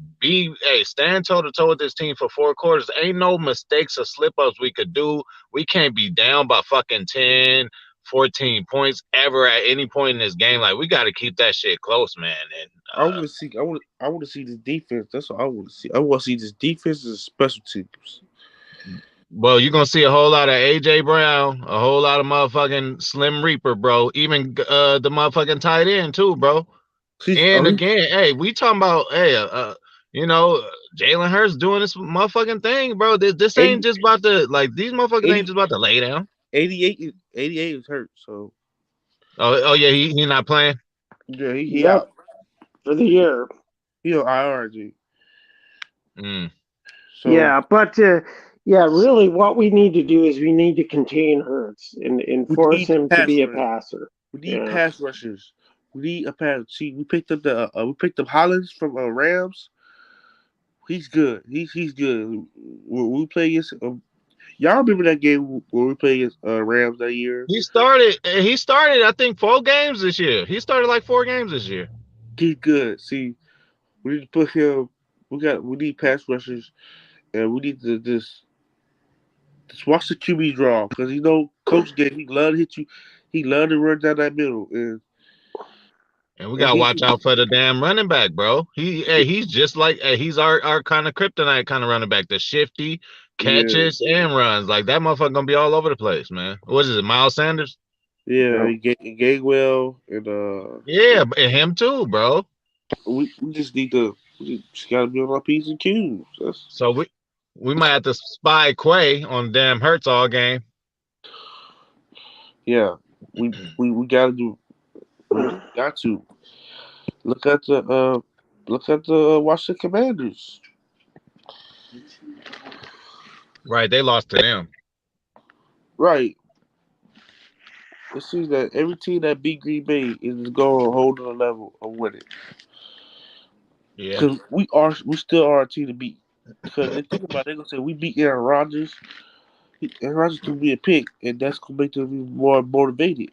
stand toe to toe with this team for 4 quarters. Ain't no mistakes or slip ups we could do. We can't be down by fucking 10, 14 points ever at any point in this game. Like we got to keep that shit close, man. And I want to see. I want to see this defense. That's what I want to see. I want to see this defense and special teams. well, you're gonna see a whole lot of AJ Brown, a whole lot of motherfucking Slim Reaper, bro. Even the motherfucking tight end too, bro. And again, hey, we talking about you know, Jalen Hurts doing this motherfucking thing, bro. This ain't 80, just about the like these motherfuckers ain't 80, just about to lay down. 88 is hurt. So Oh yeah, he not playing. yeah, he yep, out. for the year. He on IR. Mm. So Yeah, but yeah, really, what we need to do is we need to contain Hurts and we force need him to pass be a rush. passer. We need Yeah, pass rushers. We need a pass. See, we picked up Hollins from Rams. He's good. He's good. When we play against y'all remember that game when we played against Rams that year? He started. I think 4 games this year. He started like 4 games this year. He's good. See, we need to put him. We need pass rushers, and we need to just watch the QB draw because Coach Gay he love to hit you. He love to run down that middle, And we and gotta he watch out for the damn running back, bro. He's just like he's our kind of kryptonite kind of running back. The shifty yeah catches and runs. Like that motherfucker gonna be all over the place, man. What is it, Miles Sanders? yeah yep. he Gainwell and Yeah, and him too, bro. we just need to we just gotta be on our P's and Q's. So we might have to spy Quay on damn Hurts all game. Yeah, we gotta do. We got to look at the Washington Commanders. Right, they lost to them. Right. It seems that every team that beat Green Bay is going to hold on a level of winning. Yeah. Because we still are a team to beat. Because they think about it, they're gonna say we beat Aaron Rodgers. Aaron Rodgers can be a pick, and that's gonna make them even more motivated.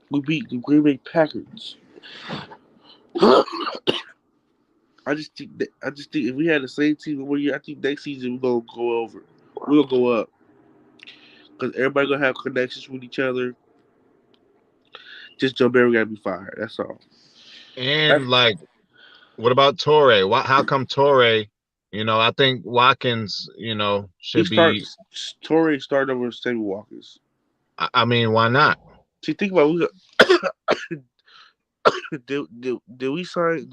We beat the Green Bay Packers. I just think if we had the same team one year, I think next season we're gonna go over. We're gonna go up because everybody gonna have connections with each other. Just Joe Barry gotta be fired. That's all. And like, what about Torre? How come Torre? I think Watkins, He should be. starts. Torrey started over Sammy Watkins. I mean, why not? See, think about it, did we sign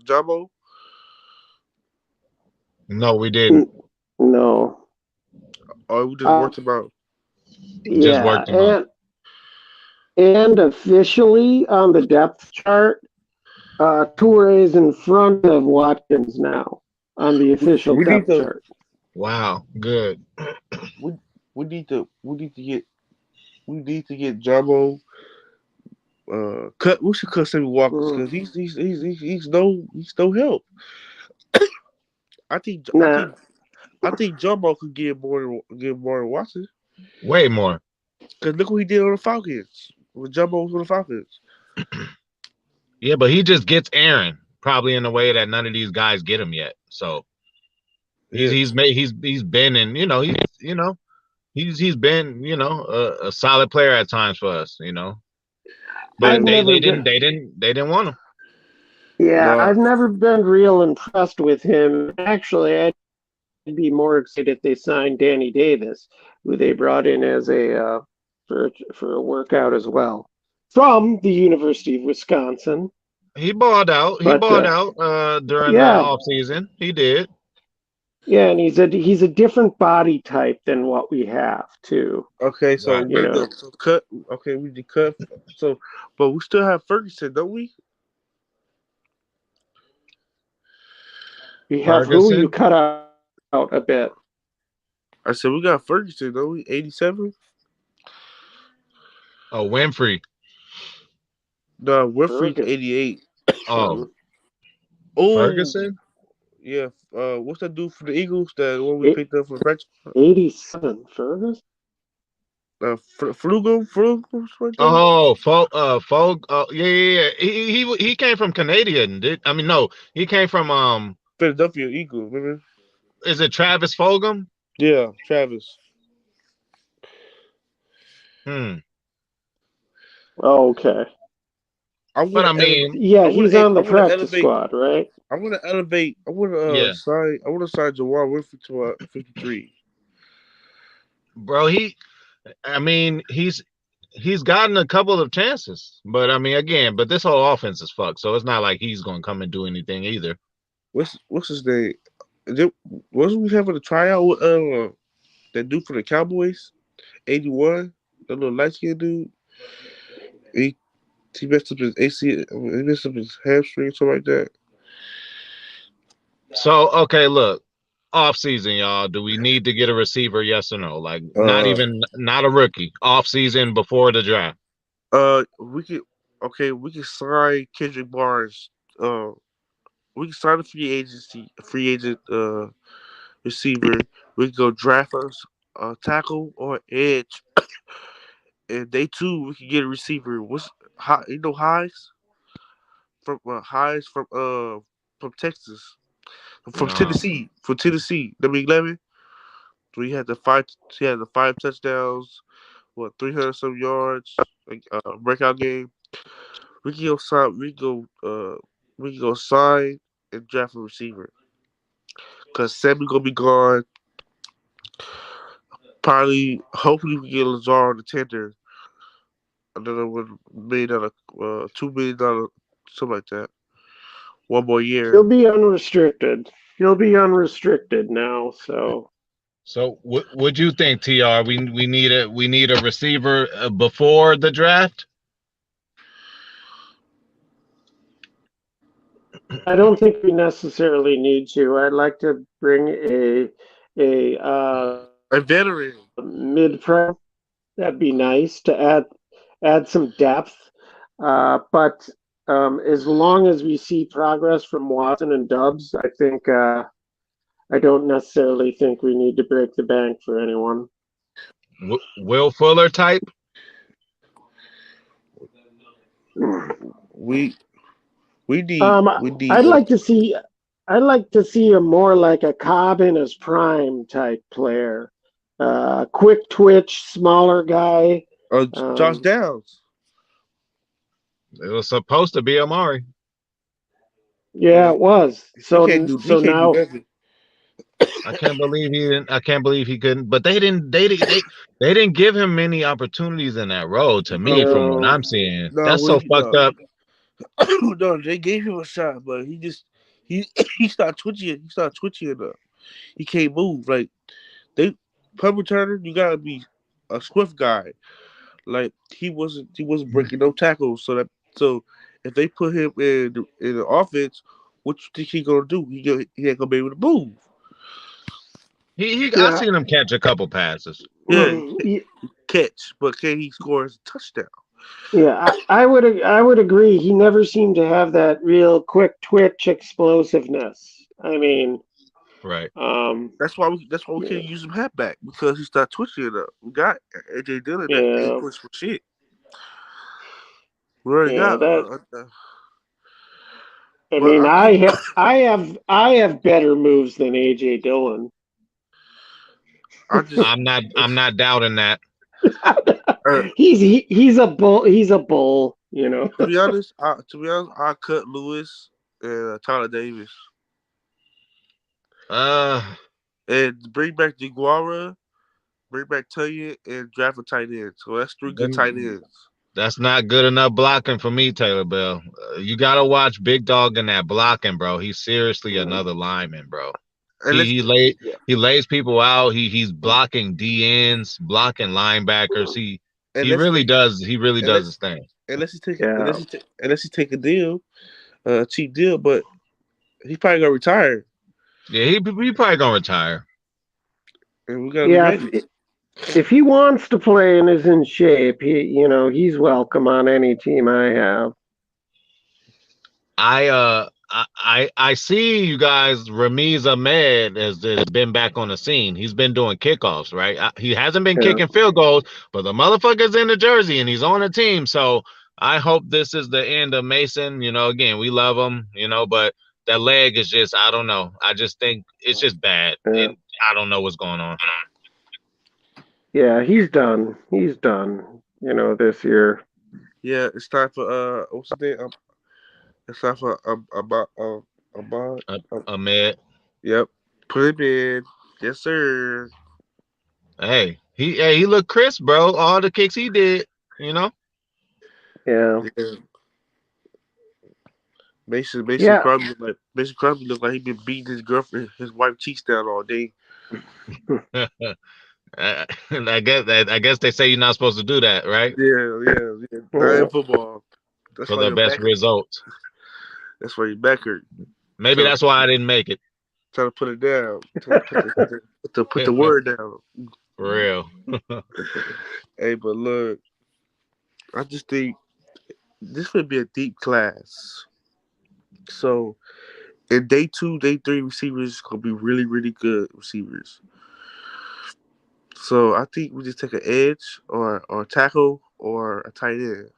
Jumbo? No, we didn't. No. Or we just Uh, worked about? Just yeah, worked him up. and officially on the depth chart, Toure is in front of Watkins now on the official We need depth to. chart. Wow, good. We, we need to get Jumbo. We should cut Sammy Watkins Mm. because he's no help. I think I Nah, think I think Jumbo could get more than Watson. Way more. Because look what he did on the Falcons. When Jumbo was on the Falcons. Yeah, but he just gets Aaron probably in a way that none of these guys get him yet. So Yeah. he's been in, he's been, a solid player at times for us, I've But they never they been. didn't they didn't they didn't want him. Yeah, No. I've never been real impressed with him. Actually, I'd be more excited if they signed Danny Davis, who they brought in as for a workout as well from the University of Wisconsin. He balled out. He But balled out during the yeah, off season. He did. yeah, and he's a different body type than what we have too. Okay, so Right. You we know, look so cut. Okay, we did cut. So, but we still have Ferguson, don't we? you have who you Ferguson. cut out a bit. I said we got Ferguson, don't we? 87. Oh, Winfrey. No, Winfrey's Ferguson. 88. Oh, Oh, Ferguson. yeah. What's that dude for the Eagles? That one we Eight, picked up for French? 87 Ferguson. Flugel, something like that. Oh, Folk. Oh, yeah, yeah, yeah. He came from Canadian. No, he came from Philadelphia Eagles, remember? Is it Travis Fulgham? Yeah, Travis. Hmm. Oh, okay. I But want I to elevate. mean, Yeah, he's on I the want to practice elevate. squad, right? I want to elevate. I want to yeah, sign. I want to sign Jawar Winfrey to 53. bro. I mean, he's gotten a couple of chances, but I mean, again, but this whole offense is fucked, so it's not like he's gonna come and do anything either. What's his name? Wasn't we having a tryout with that dude for the Cowboys? 81, the little light skinned dude. He he messed up his AC. He messed up his hamstring or something like that. So okay, look, off season, y'all. Do we need to get a receiver? Yes or no? Like, Uh, not a rookie. Off season before the draft. we could we can sign Kendrick Barnes. We can sign a free agent receiver. We can go draft us a tackle or edge, and day two we can get a receiver. Highs from Texas, from No, Tennessee. Number 11. So he had the 5 touchdowns, 300 some yards, like breakout game. We can go sign. We can go sign and draft a receiver. Cause Sammy gonna be gone. Probably, hopefully, we get Lazar on the tender. Another $1 million, $2 million, something like that. One more He'll year. be unrestricted. He'll be unrestricted now. So would you think, Tr? We need a receiver before the draft. I don't think we necessarily need to. I'd like to bring a A veteran. mid prep. That'd be nice to add some depth. But as long as we see progress from Watson and Dubs, I think I don't necessarily think we need to break the bank for anyone. Will Fuller type. We we need we need I'd like to see. I'd like to see a more like a Cobb in his prime type player. Quick twitch, smaller guy. Josh Downs. It was supposed to be Amari. Yeah, it was. He So can't do. He so can't do now, nothing. I can't believe he didn't. I can't believe he couldn't. But they didn't give him many opportunities in that role. To me, from what no, I'm seeing, No, that's so fucked up. no. They gave him a shot, but he he started twitching. He started twitching enough. He can't move. Like they punt returner, you gotta be a swift guy. Like he wasn't breaking no tackles. So if they put him in the offense, what you think he gonna do? He ain't gonna be able to move. I yeah, seen him catch a couple passes. Yeah, yeah, catch, but can he score a touchdown? yeah. I would agree. He never seemed to have that real quick twitch explosiveness. I mean, Right. That's why we yeah, can't use him halfback because he started twitching it up. We got AJ Dillon that ain't yeah, push for shit. We already yeah. got That I But mean, I think I have better moves than AJ Dillon. I just I'm not doubting that. uh, He's a bull. He's a bull. You know. I cut Lewis and Tyler Davis Uh, and bring back DeGuara, bring back Tanya, and draft a tight end. So that's three good tight then ends. that's not good enough blocking for me, Taylor Bell. You gotta watch Big Dog in that blocking, bro. He's seriously another lineman, bro. And let's yeah. He lays people out. He's blocking DNs, blocking linebackers. And let's He really and does let's his thing. Yeah. unless he take a deal, a cheap deal, but he probably gonna retire, Yeah, he probably gonna retire. and we gotta be Yeah. ready. If he wants to play and is in shape, he's welcome on any team I have. I see you guys. Ramiz Ahmed has been back on the scene. He's been doing kickoffs, right? He hasn't been Yeah. kicking field goals, but the motherfucker's in the jersey and he's on the team. So I hope this is the end of Mason. You know, again, we love him, you know, but that leg is just, I don't know. I just think it's just bad. Yeah. And I don't know what's going on. Yeah. He's done. He's done. This year. Yeah, it's time for what's his name? It's time for about Ahmed. yep. Put him in. Yes, sir. He looked crisp, bro. All the kicks he did, you know. Yeah. Yeah. Yeah. Mason Crosby look like he been beating his wife cheeks down all day. I guess they say you're not supposed to do that, right? Yeah. Not in Yeah. football. That's For why the your best back. results. That's why your back hurt. Maybe Trying to that's why I didn't make it. trying to put it down. Trying to put the word down. For real. Hey, but look, I just think this would be a deep class. So in day 2, day 3, receivers gonna be really, really good receivers. So I think we just take an edge or a tackle or a tight end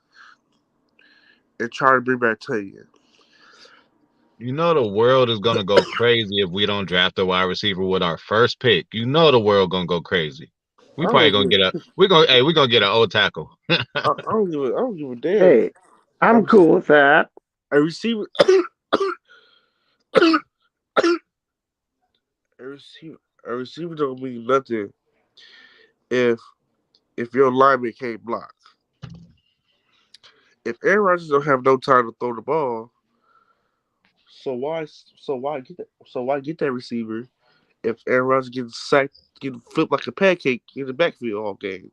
and try to bring back Tanya. You know the world is gonna go crazy if we don't draft a wide receiver with our first pick. You know the world gonna go crazy. We I probably don't gonna give get a we're gonna get an old tackle. I don't give a damn. Hey, A, I'm rec- cool with that. a receiver a receiver a receiver don't mean nothing if your lineman can't block. If Aaron Rodgers don't have no time to throw the ball, so why get that receiver if Aaron Rodgers getting sacked, getting flipped like a pancake in the backfield all game?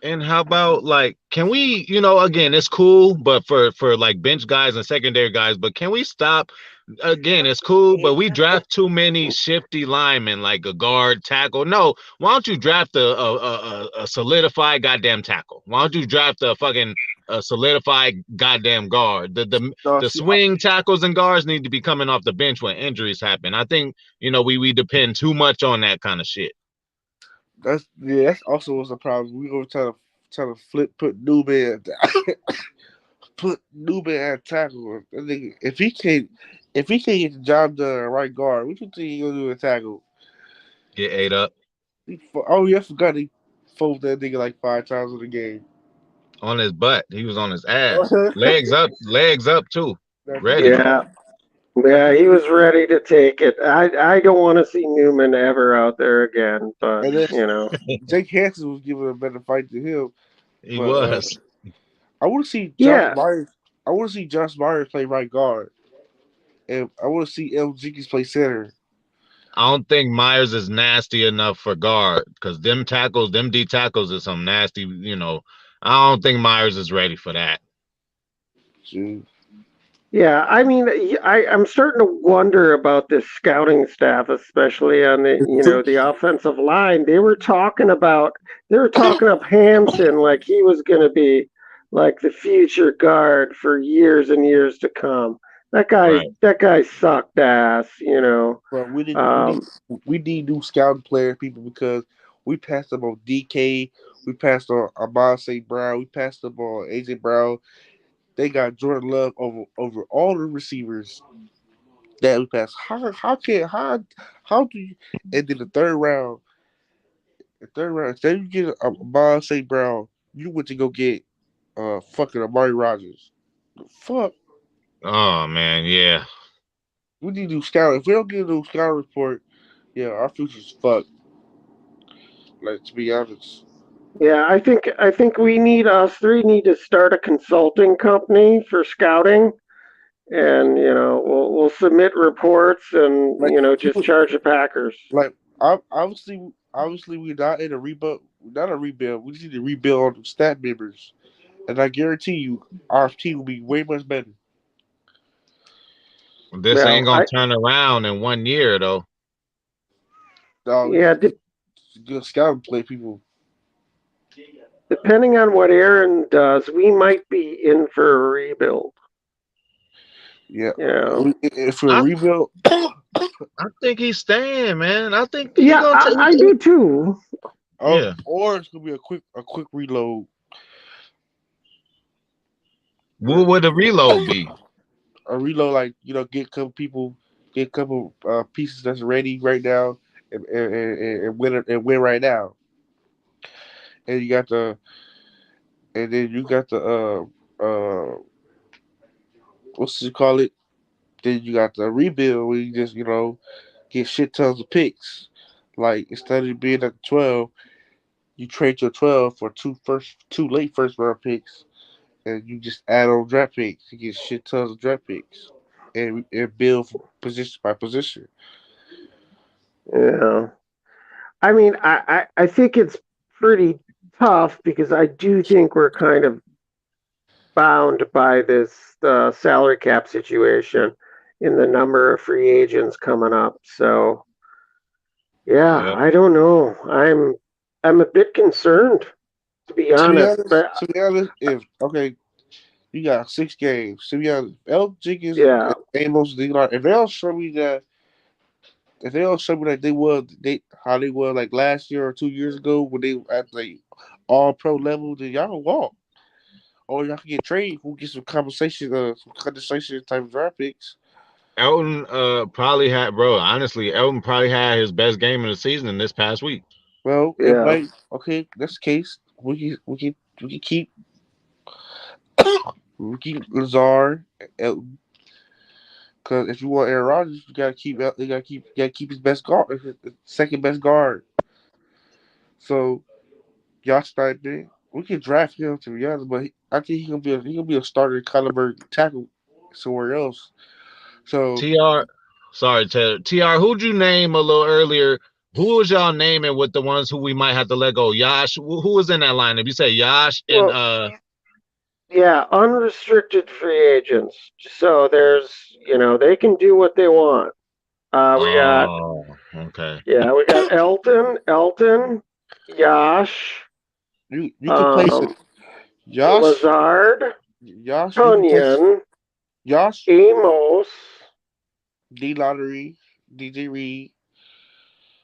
And how about like, can we, again, it's cool, but for like bench guys and secondary guys, but can we stop? Again, it's cool, but we draft too many shifty linemen, like a guard, tackle. No, why don't you draft a solidified goddamn tackle? Why don't you draft a fucking solidified goddamn guard? No, The see, swing tackles and guards need to be coming off the bench when injuries happen. I think we depend too much on that kind of shit. that's also what's the problem. We gonna try to put Newman at tackle. I think if he can't get the job done at right guard, what you think he gonna do at tackle? Get ate up. Oh yeah, I forgot he folded that nigga like 5 times in the game. On his butt. He was on his ass. Legs up too. I Ready. forgot. Yeah. I Yeah, he forgot. was ready to take it. I don't want to see Newman ever out there again, but And then Jake Hansen was giving a better fight than him. He But was. I want to see Josh yeah, Myers. I want to see Josh Myers play right guard, and I want to see El Jenkins play center. I don't think Myers is nasty enough for guard because them D tackles is some nasty, I don't think Myers is ready for that. Shoot. yeah. I mean, I'm starting to wonder about this scouting staff, especially on the offensive line. They were talking up Hanson like he was going to be like the future guard for years and years to come. Right. That guy sucked ass. But Um, we need new scouting player people because we passed them on DK, we passed on Amon St. Brown, we passed them on AJ Brown. they got Jordan Love over all the receivers that we passed. How do you? And then the third round, instead you get a Amon St. Brown, you went to go get fucking Amari Rogers. Fuck, Oh man, yeah. we need to do scouting. If we don't get a new scouting report, yeah, our future's fucked. Like to be honest. Yeah, I think we need us three need to start a consulting company for scouting, and we'll submit reports and Like just people charge the Packers. like obviously we're not in a rebuild. Not a rebuild. We just need to rebuild on stat members, and I guarantee you, our team will be way much better. This ain't Well, gonna turn around in 1 year though. No, yeah, it's good scouting play, people. depending on what Aaron does, we might be in for a rebuild. Yeah, Yeah, if we're a I rebuild, I think he's staying, man. I think he yeah, gonna I, take. I do too. Yeah. or it's gonna be a quick reload. What would the reload be? A reload, like get a couple people, get a couple pieces that's ready right now, and win right now. And you got the and then you got the what's it call it? Then you got the rebuild where you just get shit tons of picks. Like instead of being at 12, you trade your 12 for two late first round picks, and you just add on draft picks. You get shit tons of draft picks, and build position by position. Yeah, I mean, I think it's pretty tough because I do think we're kind of bound by this salary cap situation in the number of free agents coming up. So yeah, Yeah. I don't know. I'm a bit concerned, to be To be honest. honest, But to be honest, if okay, you got 6 games. To be honest, El Jenkins and yeah, Amos, if they don't show me that, if they don't show me that they how they were like last year or 2 years ago when they were at the all pro level, then y'all can walk. Or y'all can get traded. We'll get some condensation type of draft picks. Elton probably had, bro. Honestly, Elton probably had his best game of the season in this past week. Well, it yeah. might. Okay, that's the case. We can keep Lazard, because if you want Aaron Rodgers, you gotta keep his best guard, his second best guard. So Josh Steinman, we can draft him to be honest, but I think he gonna be a starter caliber tackle somewhere else. So Tr, sorry, Tr. Who'd you name a little earlier? Who was y'all naming with the ones who we might have to let go? Yash, who was in that lineup? You say Yash and Well, yeah, unrestricted free agents. So they can do what they want. We got oh, okay. Elton, Yash, you can place it. um, Josh, Lazard, Josh, you can place Tunyon, Josh, Amos. D Lottery, DJ Reed,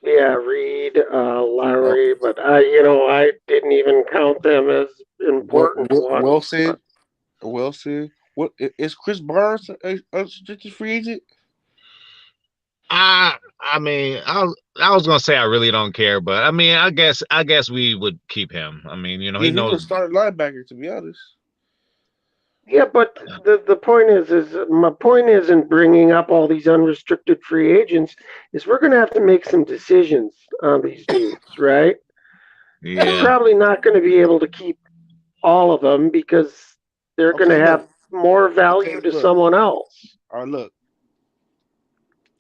Yeah, Reed, uh, Lowry, but I didn't even count them as important ones. Wilson, Wilson. What is Chris Barnes a unrestricted free agent? I mean, I was gonna say I really don't care, but I mean, I guess we would keep him. I mean, he Yeah, he knows. was starting linebacker. To be honest, Yeah, but the point is my point is in bringing up all these unrestricted free agents is we're going to have to make some decisions on these dudes, right? We're Yeah. probably not going to be able to keep all of them because they're going to okay, have look, more value okay, to look, someone else. all right, look,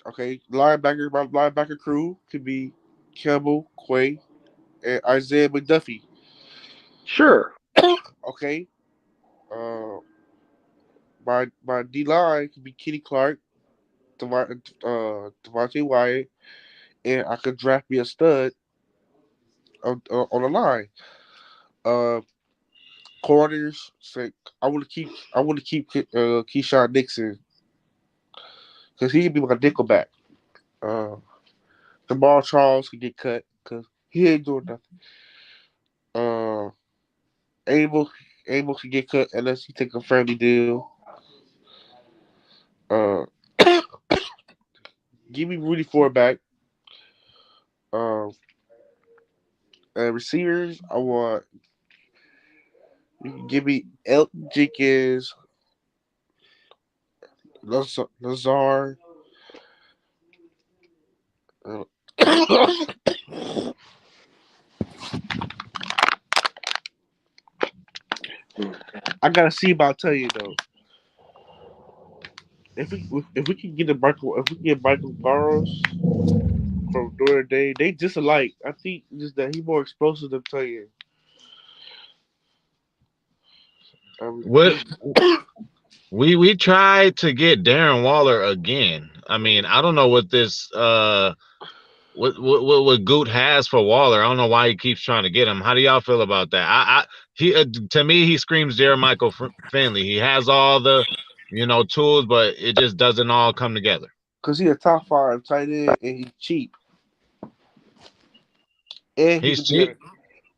okay, linebacker, my linebacker crew could be Campbell, Quay, and Isaiah McDuffie. Sure. Okay, uh, my D line could be Kenny Clark, Devontae Wyatt, and I could draft me a stud on the line. Uh, Corners, say I want to keep Keyshawn Nixon because he could be my nickelback. Uh, Jamal Charles could get cut because he ain't doing nothing. Uh, Abel Amos can get cut unless he take a friendly deal. Uh, give me Rudy Ford back. Um, and receivers, I want you can give me Elton Jenkins, Lazar. Uh, I gotta see about tell you though. If we can get Michael Burrows from Notre Dame, they just alike. I think just that he more explosive than tell you. What we tried to get Darren Waller again. I mean, I don't know what this what Goot has for Waller. I don't know why he keeps trying to get him. How do y'all feel about that? He to me he screams Jermichael Finley. He has all the tools, but it just doesn't all come together. Cause he a top five tight end and he's cheap. And he He's could be cheap.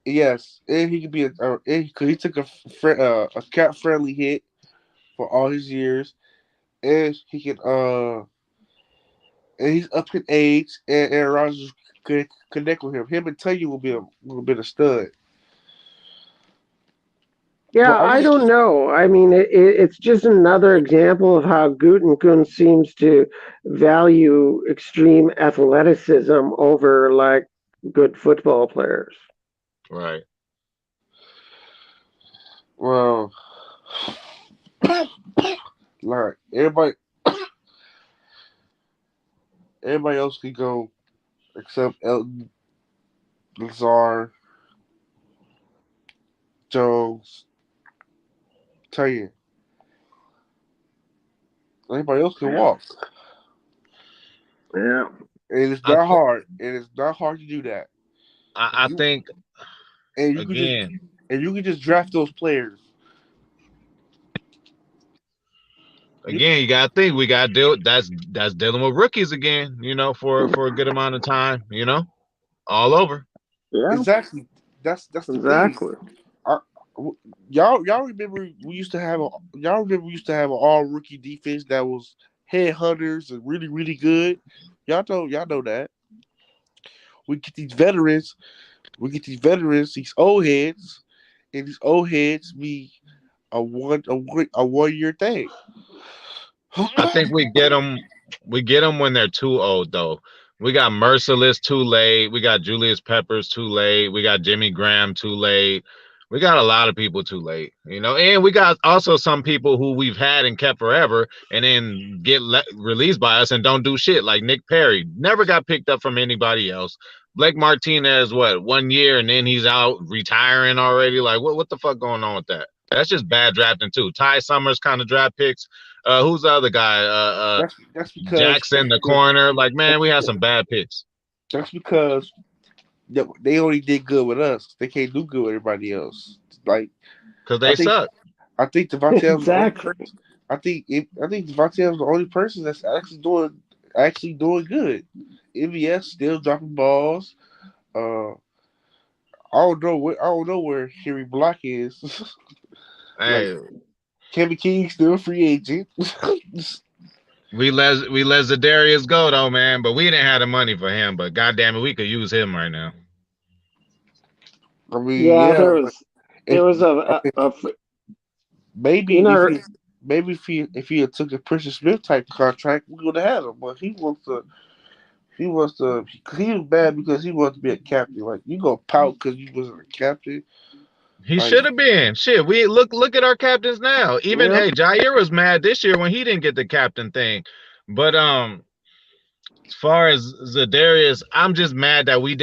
yes, and he could be cause he took a cap friendly hit for all his years, and he can and he's up in age, and Aaron Rodgers could connect with him. Him and Taylor will be a stud. Yeah, But I don't know. I mean, it's just another example of how Gutekunst seems to value extreme athleticism over like good football players. Right. well, like everybody else can go except Elton, Lazar, Jones, Taylor. Anybody else can walk. Yeah. And it's not hard. And it's not hard to do that. I think And you again. you can just draft those players. Again, you gotta think we gotta deal. That's dealing with rookies again. For a good amount of time. All over. Yeah. Exactly. That's the thing. Exactly. I, y'all remember y'all remember we used to have an all rookie defense that was headhunters and really really good. Y'all know that. We get these veterans. These old heads, and these old heads be a 1 year thing. I think we get them. We get them when they're too old, though. We got Merciless too late. We got Julius Peppers too late. We got Jimmy Graham too late. We got a lot of people too late, and we got also some people who we've had and kept forever and then get released by us and don't do shit, like Nick Perry. Never got picked up from anybody else. Blake Martinez, 1 year and then he's out retiring already? Like, what the fuck going on with that? That's just bad drafting too. Ty Summers kind of draft picks. Who's the other guy? That's because Jackson, the corner. Like, man, we had some bad picks. That's because they only did good with us. They can't do good with everybody else. Like, because they suck. I think Devontae Exactly. I think Devontae was the only person that's actually doing good. MVS still dropping balls. I don't know where Henry Block is. Hey, Kevin King still a free agent. we let Zadarius go though, man. But we didn't have the money for him. But goddamn it, we could use him right now. I mean, yeah, there was a maybe if he had took a Christian Smith type contract, we would have had him. But he was bad because he wants to be a captain. Like, you gonna pout because you wasn't a captain. He should have been. Shit, we look at our captains now. Even hey, Jair was mad this year when he didn't get the captain thing. But as far as Zadarius, I'm just mad that we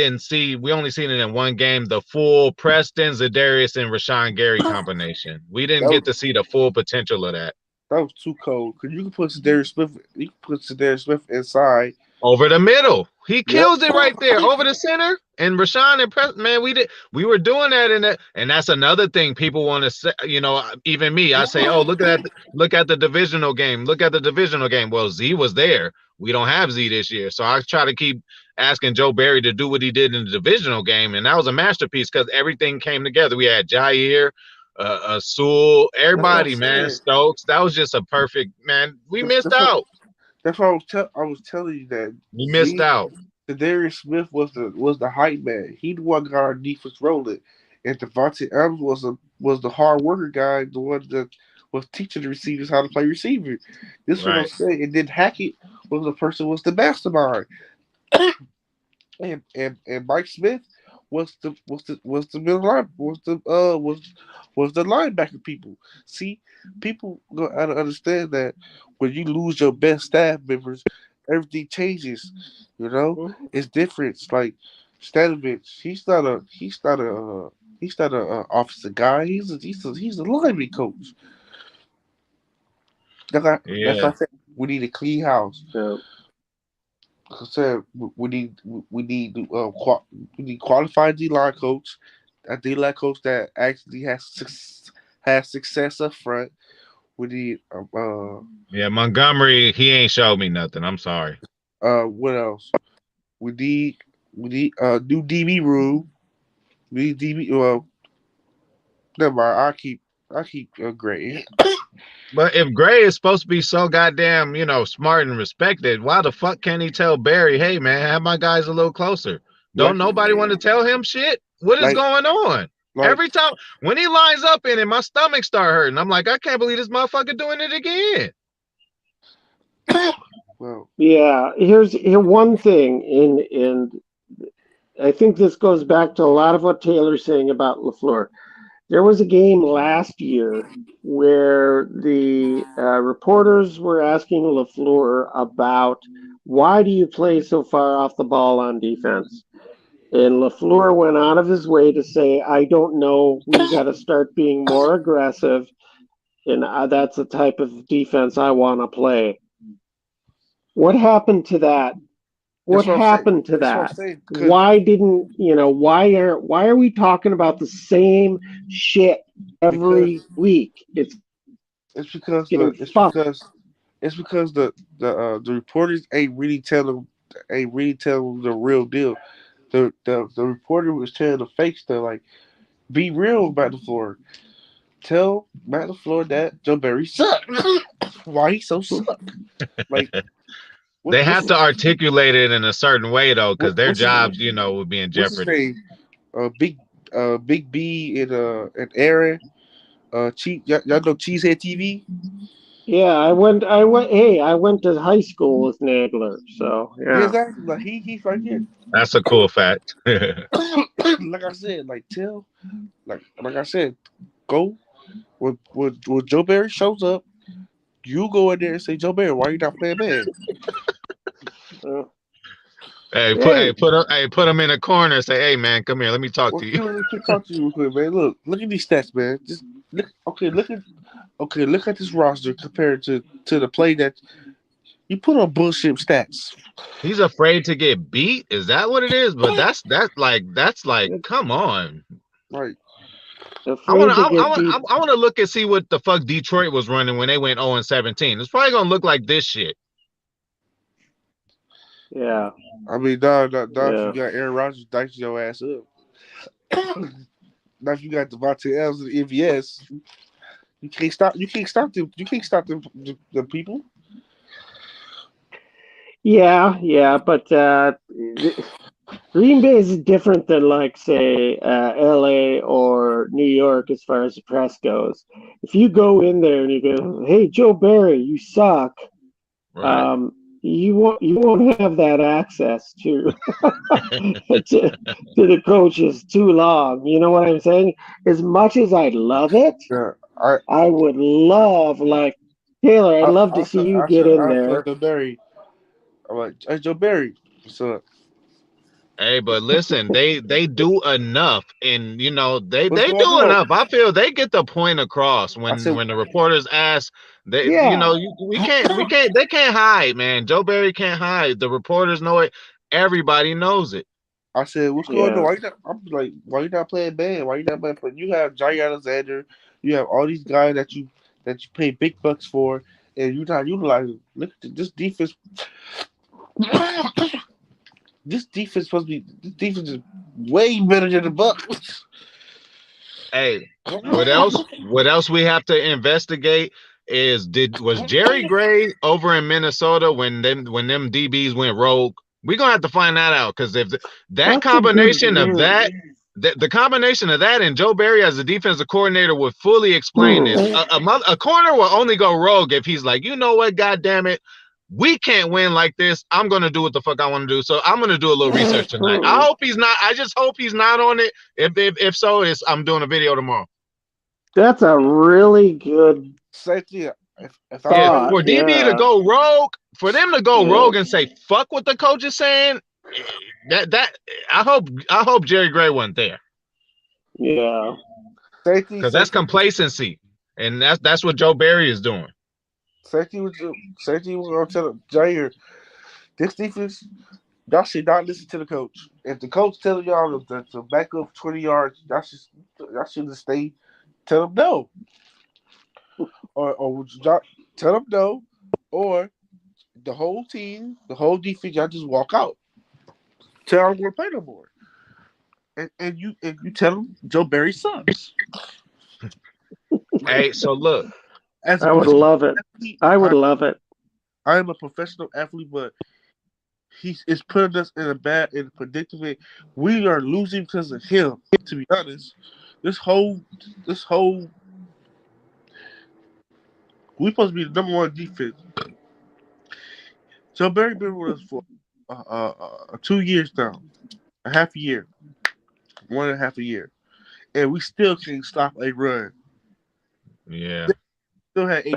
only seen it in one game, the full Preston, Zadarius, and Rashawn Gary combination. We didn't get to see the full potential of that. That was too cold. Because you can put Zadarius Smith inside. Over the middle. He kills it right there. Over the center. And Rashawn and Preston, man, we were doing that and that's another thing people want to say, even me. I say, oh, look at the divisional game. Look at the divisional game. Well, Z was there. We don't have Z this year. So I try to keep asking Joe Barry to do what he did in the divisional game. And that was a masterpiece because everything came together. We had Jair, Sewell, That's what I'm everybody, man. saying. Stokes. That was just a perfect man. We That's, missed that's what out. that's what I was telling you that We missed out. Darius Smith was the hype man. He the one got our defense rolling, and Devontae Adams was the hard worker guy, the one that was teaching the receivers how to play receiver. This is what I'm Right. saying. And then Hackett was the mastermind, and Mike Smith was the middle line was the linebacker people. See, people gotta understand that when you lose your best staff members, everything changes. You know, Mhm. it's different. It's like Stanovich. He's not a officer guy. He's a lineman coach. That's Yeah. why I said we need a clean house. Yeah. Like I said we need qualified D line coach, a D line coach that actually has success up front. We need Yeah. Montgomery, he ain't showed me nothing. I'm sorry. what else? We need new DB room. We need DB. Well, never mind. I keep grading. But if Gray is supposed to be so goddamn, smart and respected, why the fuck can't he tell Barry, hey man, have my guys a little closer? Don't like nobody want to tell him shit? What is like going on? like Every time when he lines up in it, my stomach start hurting. I'm like, I can't believe this motherfucker doing it again. well, Yeah. Here one thing, and I think this goes back to a lot of what Taylor's saying about LaFleur. There was a game last year where the reporters were asking LaFleur about why do you play so far off the ball on defense? And LaFleur went out of his way to say, I don't know. We got to start being more aggressive. And that's the type of defense I want to play. What happened to that? What that's what I'm saying. happened to That's what I'm that? saying. Because Why didn't why are we talking about the same shit because every week? It's it's because getting fucked. the reporters ain't really telling the real deal. The reporter was telling the fake stuff like be real about the floor. Tell Matt LaFleur that Joe Barry sucked. Why he so suck? Like They what's have to articulate it in a certain way though, because their what's his jobs, would be in what's his jeopardy. name? Big B and Aaron. Y'all know Cheesehead TV. Yeah, I went to high school with Nagler, so Yeah, yeah. exactly. Like he's right here. That's a cool fact. Like I said, like I said, go when Joe Barry shows up, you go in there and say, Joe Barry, why you not playing man? Uh, Hey, hey, put him in a corner and say, hey man, come here, let me talk to Well, you. let me talk to you real quick, man. Look at these stats, man. Just look at this roster compared to the play that you put on bullshit stats. He's afraid to get beat. Is that what it is? But that's like, it's come on. Like afraid to get beat. I wanna look and see what the fuck Detroit was running when they went 0-17. It's probably gonna look like this shit. Yeah, I mean, nah, if you yeah. got Aaron Rodgers dicing your ass up. Now if you got Devontae Adams and MVS, you can't stop. You can't stop them. You can't stop the people. Yeah, but Green Bay is different than like say LA or New York as far as the press goes. If you go in there and you go, "Hey Joe Barry, you suck," Right. um, you won't have that access to to the coaches too long. You know what I'm saying? As much as I love it, Yeah, I I would love like Taylor. I'd love to see you get in I said there. Joe Barry. I'm like, hey, Joe Barry. So Hey, but listen, they do enough, and they what's they going do on? enough. I feel they get the point across I when said, when the reporters ask. Yeah, They can't hide, man. Joe Barry can't hide. The reporters know it. Everybody knows it. I said, what's going on? yeah. Why you not? I'm like, why you not playing band? Why you not playing? You have Johnny Alexander. You have all these guys that you pay big bucks for, and you're not utilizing. Look at this defense. This defense is way better than the Bucks. Hey, what else? What else we have to investigate is was Jerry Gray over in Minnesota when them DBs went rogue? We're gonna have to find that out because if that That's a good combination of point. the combination of that and Joe Barry as a defensive coordinator would fully explain this. A corner will only go rogue if he's like, you know what, God damn it, we can't win like this. I'm gonna do what the fuck I want to do. So I'm gonna do a little research tonight. I hope he's not. I just hope he's not on it. If so, I'm doing a video tomorrow. That's a really good Safety. If thought. For DB to go rogue, for them to go rogue and say fuck what the coach is saying, that I hope Jerry Gray wasn't there. Yeah. Safety. Because that's complacency, and that's what Joe Barry is doing. Safety was gonna tell Jair, this defense, y'all should not listen to the coach. If the coach telling y'all to back up 20 yards, y'all should just stay. Tell them no, or y'all tell them no, or the whole team, the whole defense, y'all just walk out. Tell them we're playing no more, and you tell them Joe Barry sucks. Hey, so look, I would love it. I would love it. I am a professional athlete, but it's putting us in a predicament. We are losing because of him. To be honest, this whole we supposed to be the number one defense. Joe Barry been with us for 2 years now, a half a year, 1.5 year, and we still can't stop a run. Yeah, Still had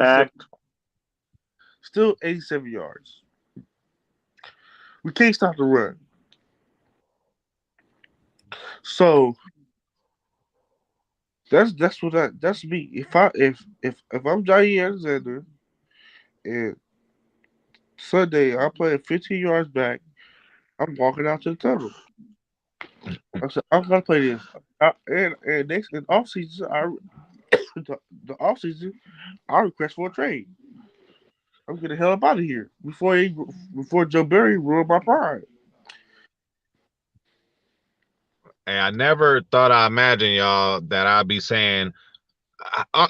87 yards. We can't stop the run. So that's me. If I'm Jair Alexander and Sunday I'm playing 15 yards back, I'm walking out to the tunnel. I said I'm gonna play this. And next in off season, the off season, I request for a trade. I'm getting the hell up out of here before Joe Barry ruined my pride. and I never thought I imagined y'all that I'd be saying.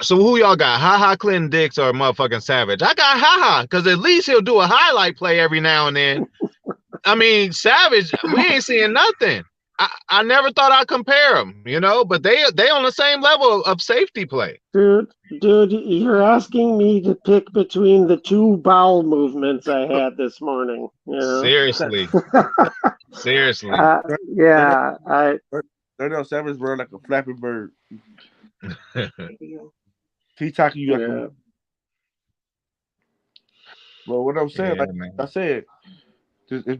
So who y'all got? Ha Clinton Dix or motherfucking Savage? I got Ha because at least he'll do a highlight play every now and then. I mean, Savage, we ain't seeing nothing. I never thought I'd compare them, but they on the same level of safety play. Dude, you're asking me to pick between the two bowel movements I had this morning. Seriously. Yeah, No, Savage run like a flapping bird. He talking you like Well, what I'm saying, I said, if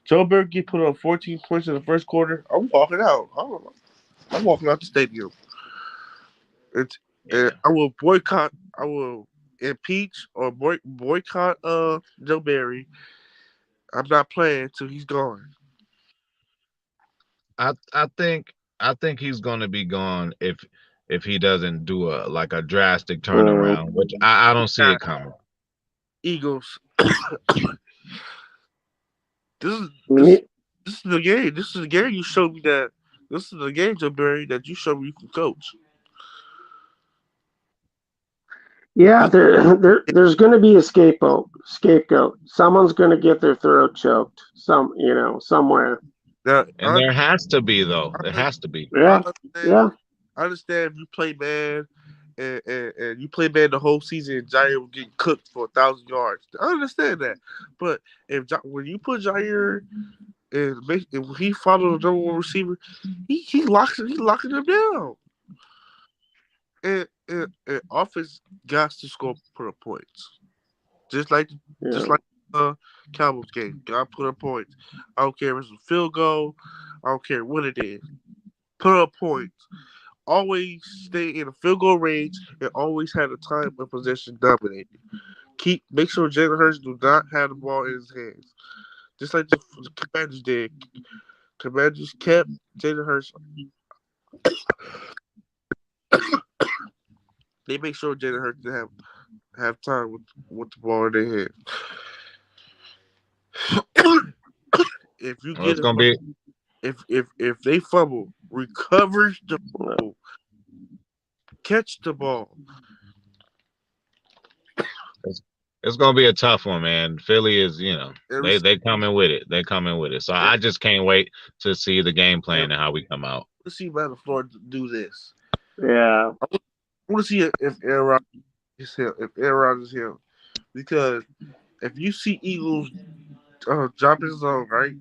Joe Barry put up 14 points in the first quarter, I'm walking out. I'm walking out the stadium. I will boycott. I will impeach or boycott Joe Barry. I'm not playing till he's gone. I think he's gonna be gone if he doesn't do a drastic turnaround, which I don't see it coming. Eagles. This is the game. This is the game you showed me that. This is the game, Joe Barry, that you showed me you can coach. Yeah, there's going to be a scapegoat. Someone's going to get their throat choked. Somewhere. Now, and there has to be though. There has to be. Yeah. I understand if you play man and you play man the whole season and Jair will get cooked for 1,000 yards. I understand that. But when you put Jair and he follows the number one receiver, he's locking him down. And offense got to score put up points. Just like Cowboys game. Got to put up points. I don't care if it's a field goal. I don't care what it is. Put up points. Always stay in a field goal range and always have the time of possession dominated. Make sure Jalen Hurts do not have the ball in his hands. Just like the Commanders did. Commanders kept Jalen Hurts. They make sure Jalen Hurts didn't have time with the ball in their hands. If you get if they fumble, recovers the ball, catch the ball. It's gonna be a tough one, man. Philly is, Every they coming with it. They coming with it. So I just can't wait to see the game plan and how we come out. let's see Matt LaFleur do this. Yeah. I want to see if Aaron Rodgers is him. If Aaron Rodgers is him, because if you see Eagles dropping zone, right?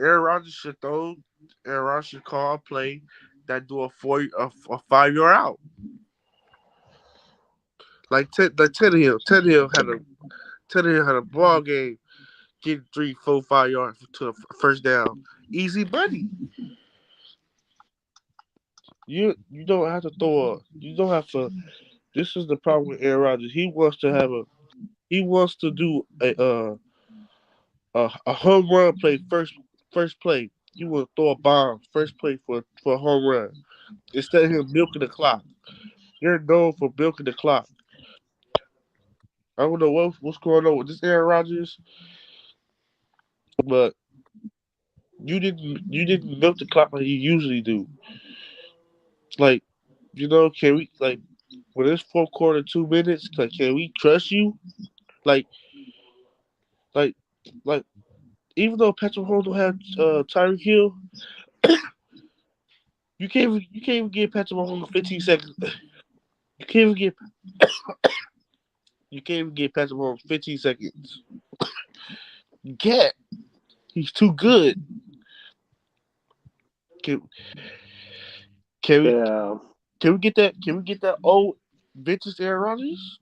Aaron Rodgers should throw. Aaron Rodgers should call a play that do a 5-yard out. Like Tannehill. Tannehill had a ball game, getting 3, 4, 5 yards to a first down. Easy money. You don't have to throw a. You don't have to. This is the problem with Aaron Rodgers. He wants to do a home run play first play. He will throw a bomb first play for a home run instead of him milking the clock. You're known for milking the clock. I don't know what's going on with this Aaron Rodgers, but you didn't milk the clock like you usually do. Like, can we like when it's fourth quarter 2 minutes? Like, can we trust you? Like, like, like. Even though Patrick Mahomes don't have Tyreek Hill, you can't even give Patrick Mahomes 15 seconds. You can't even give Patrick Mahomes 15 seconds. You can't. He's too good. Can we Yeah. can we get that? Can we get that old vintage Aaron Rodgers?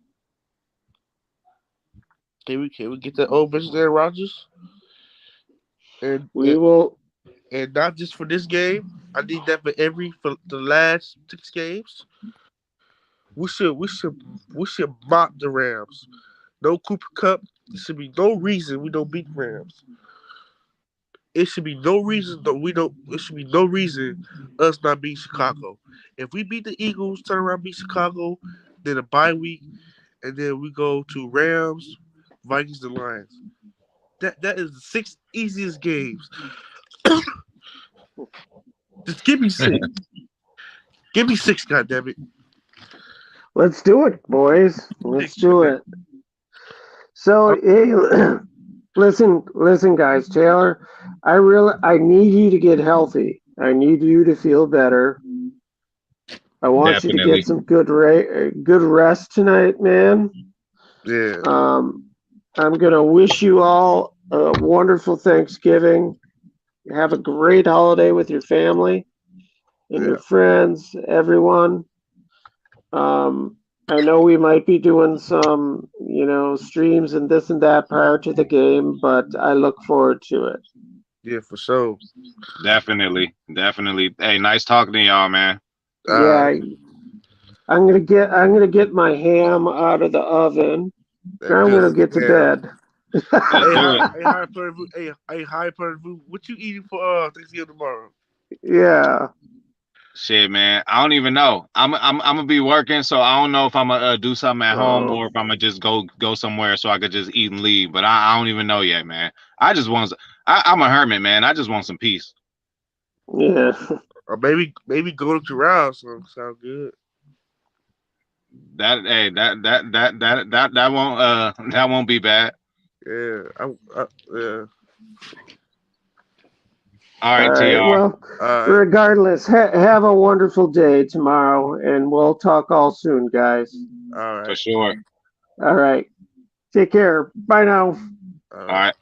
Can we get that old vintage Aaron Rodgers? And We will. and not just for this game. I need that for the last 6 games. We should mop the Rams. No Cooper Cup. There should be no reason we don't beat the Rams. It should be no reason that we don't. It should be no reason us not beat Chicago. If we beat the Eagles, turn around beat Chicago, then a bye week, and then we go to Rams, Vikings, and Lions. That is the 6 easiest games. Just give me 6. Give me 6, goddammit. Let's do it, boys. Let's do it. So, hey, listen, guys. Taylor, I need you to get healthy. I need you to feel better. I want you to get some good rest tonight, man. Yeah. I'm gonna wish you all a wonderful Thanksgiving. Have a great holiday with your family and your friends, everyone. I know we might be doing some, streams and this and that prior to the game, but I look forward to it. Yeah, for sure. Definitely. Hey, nice talking to y'all, man. Yeah, I'm gonna get my ham out of the oven. I'm gonna get to bed. Hey, Hyper, what you eating for Thanksgiving tomorrow? Yeah. Shit, man. I don't even know. I'm gonna be working, so I don't know if I'm gonna do something at home or if I'm gonna just go somewhere so I could just eat and leave. But I don't even know yet, man. I'm a hermit, man. I just want some peace. Yeah. Or maybe go to Corral. Sound good. That won't be bad. Yeah. Yeah. All right, TR. Well, regardless, have a wonderful day tomorrow, and we'll talk all soon, guys. All right. For sure. All right. Take care. Bye now. All right.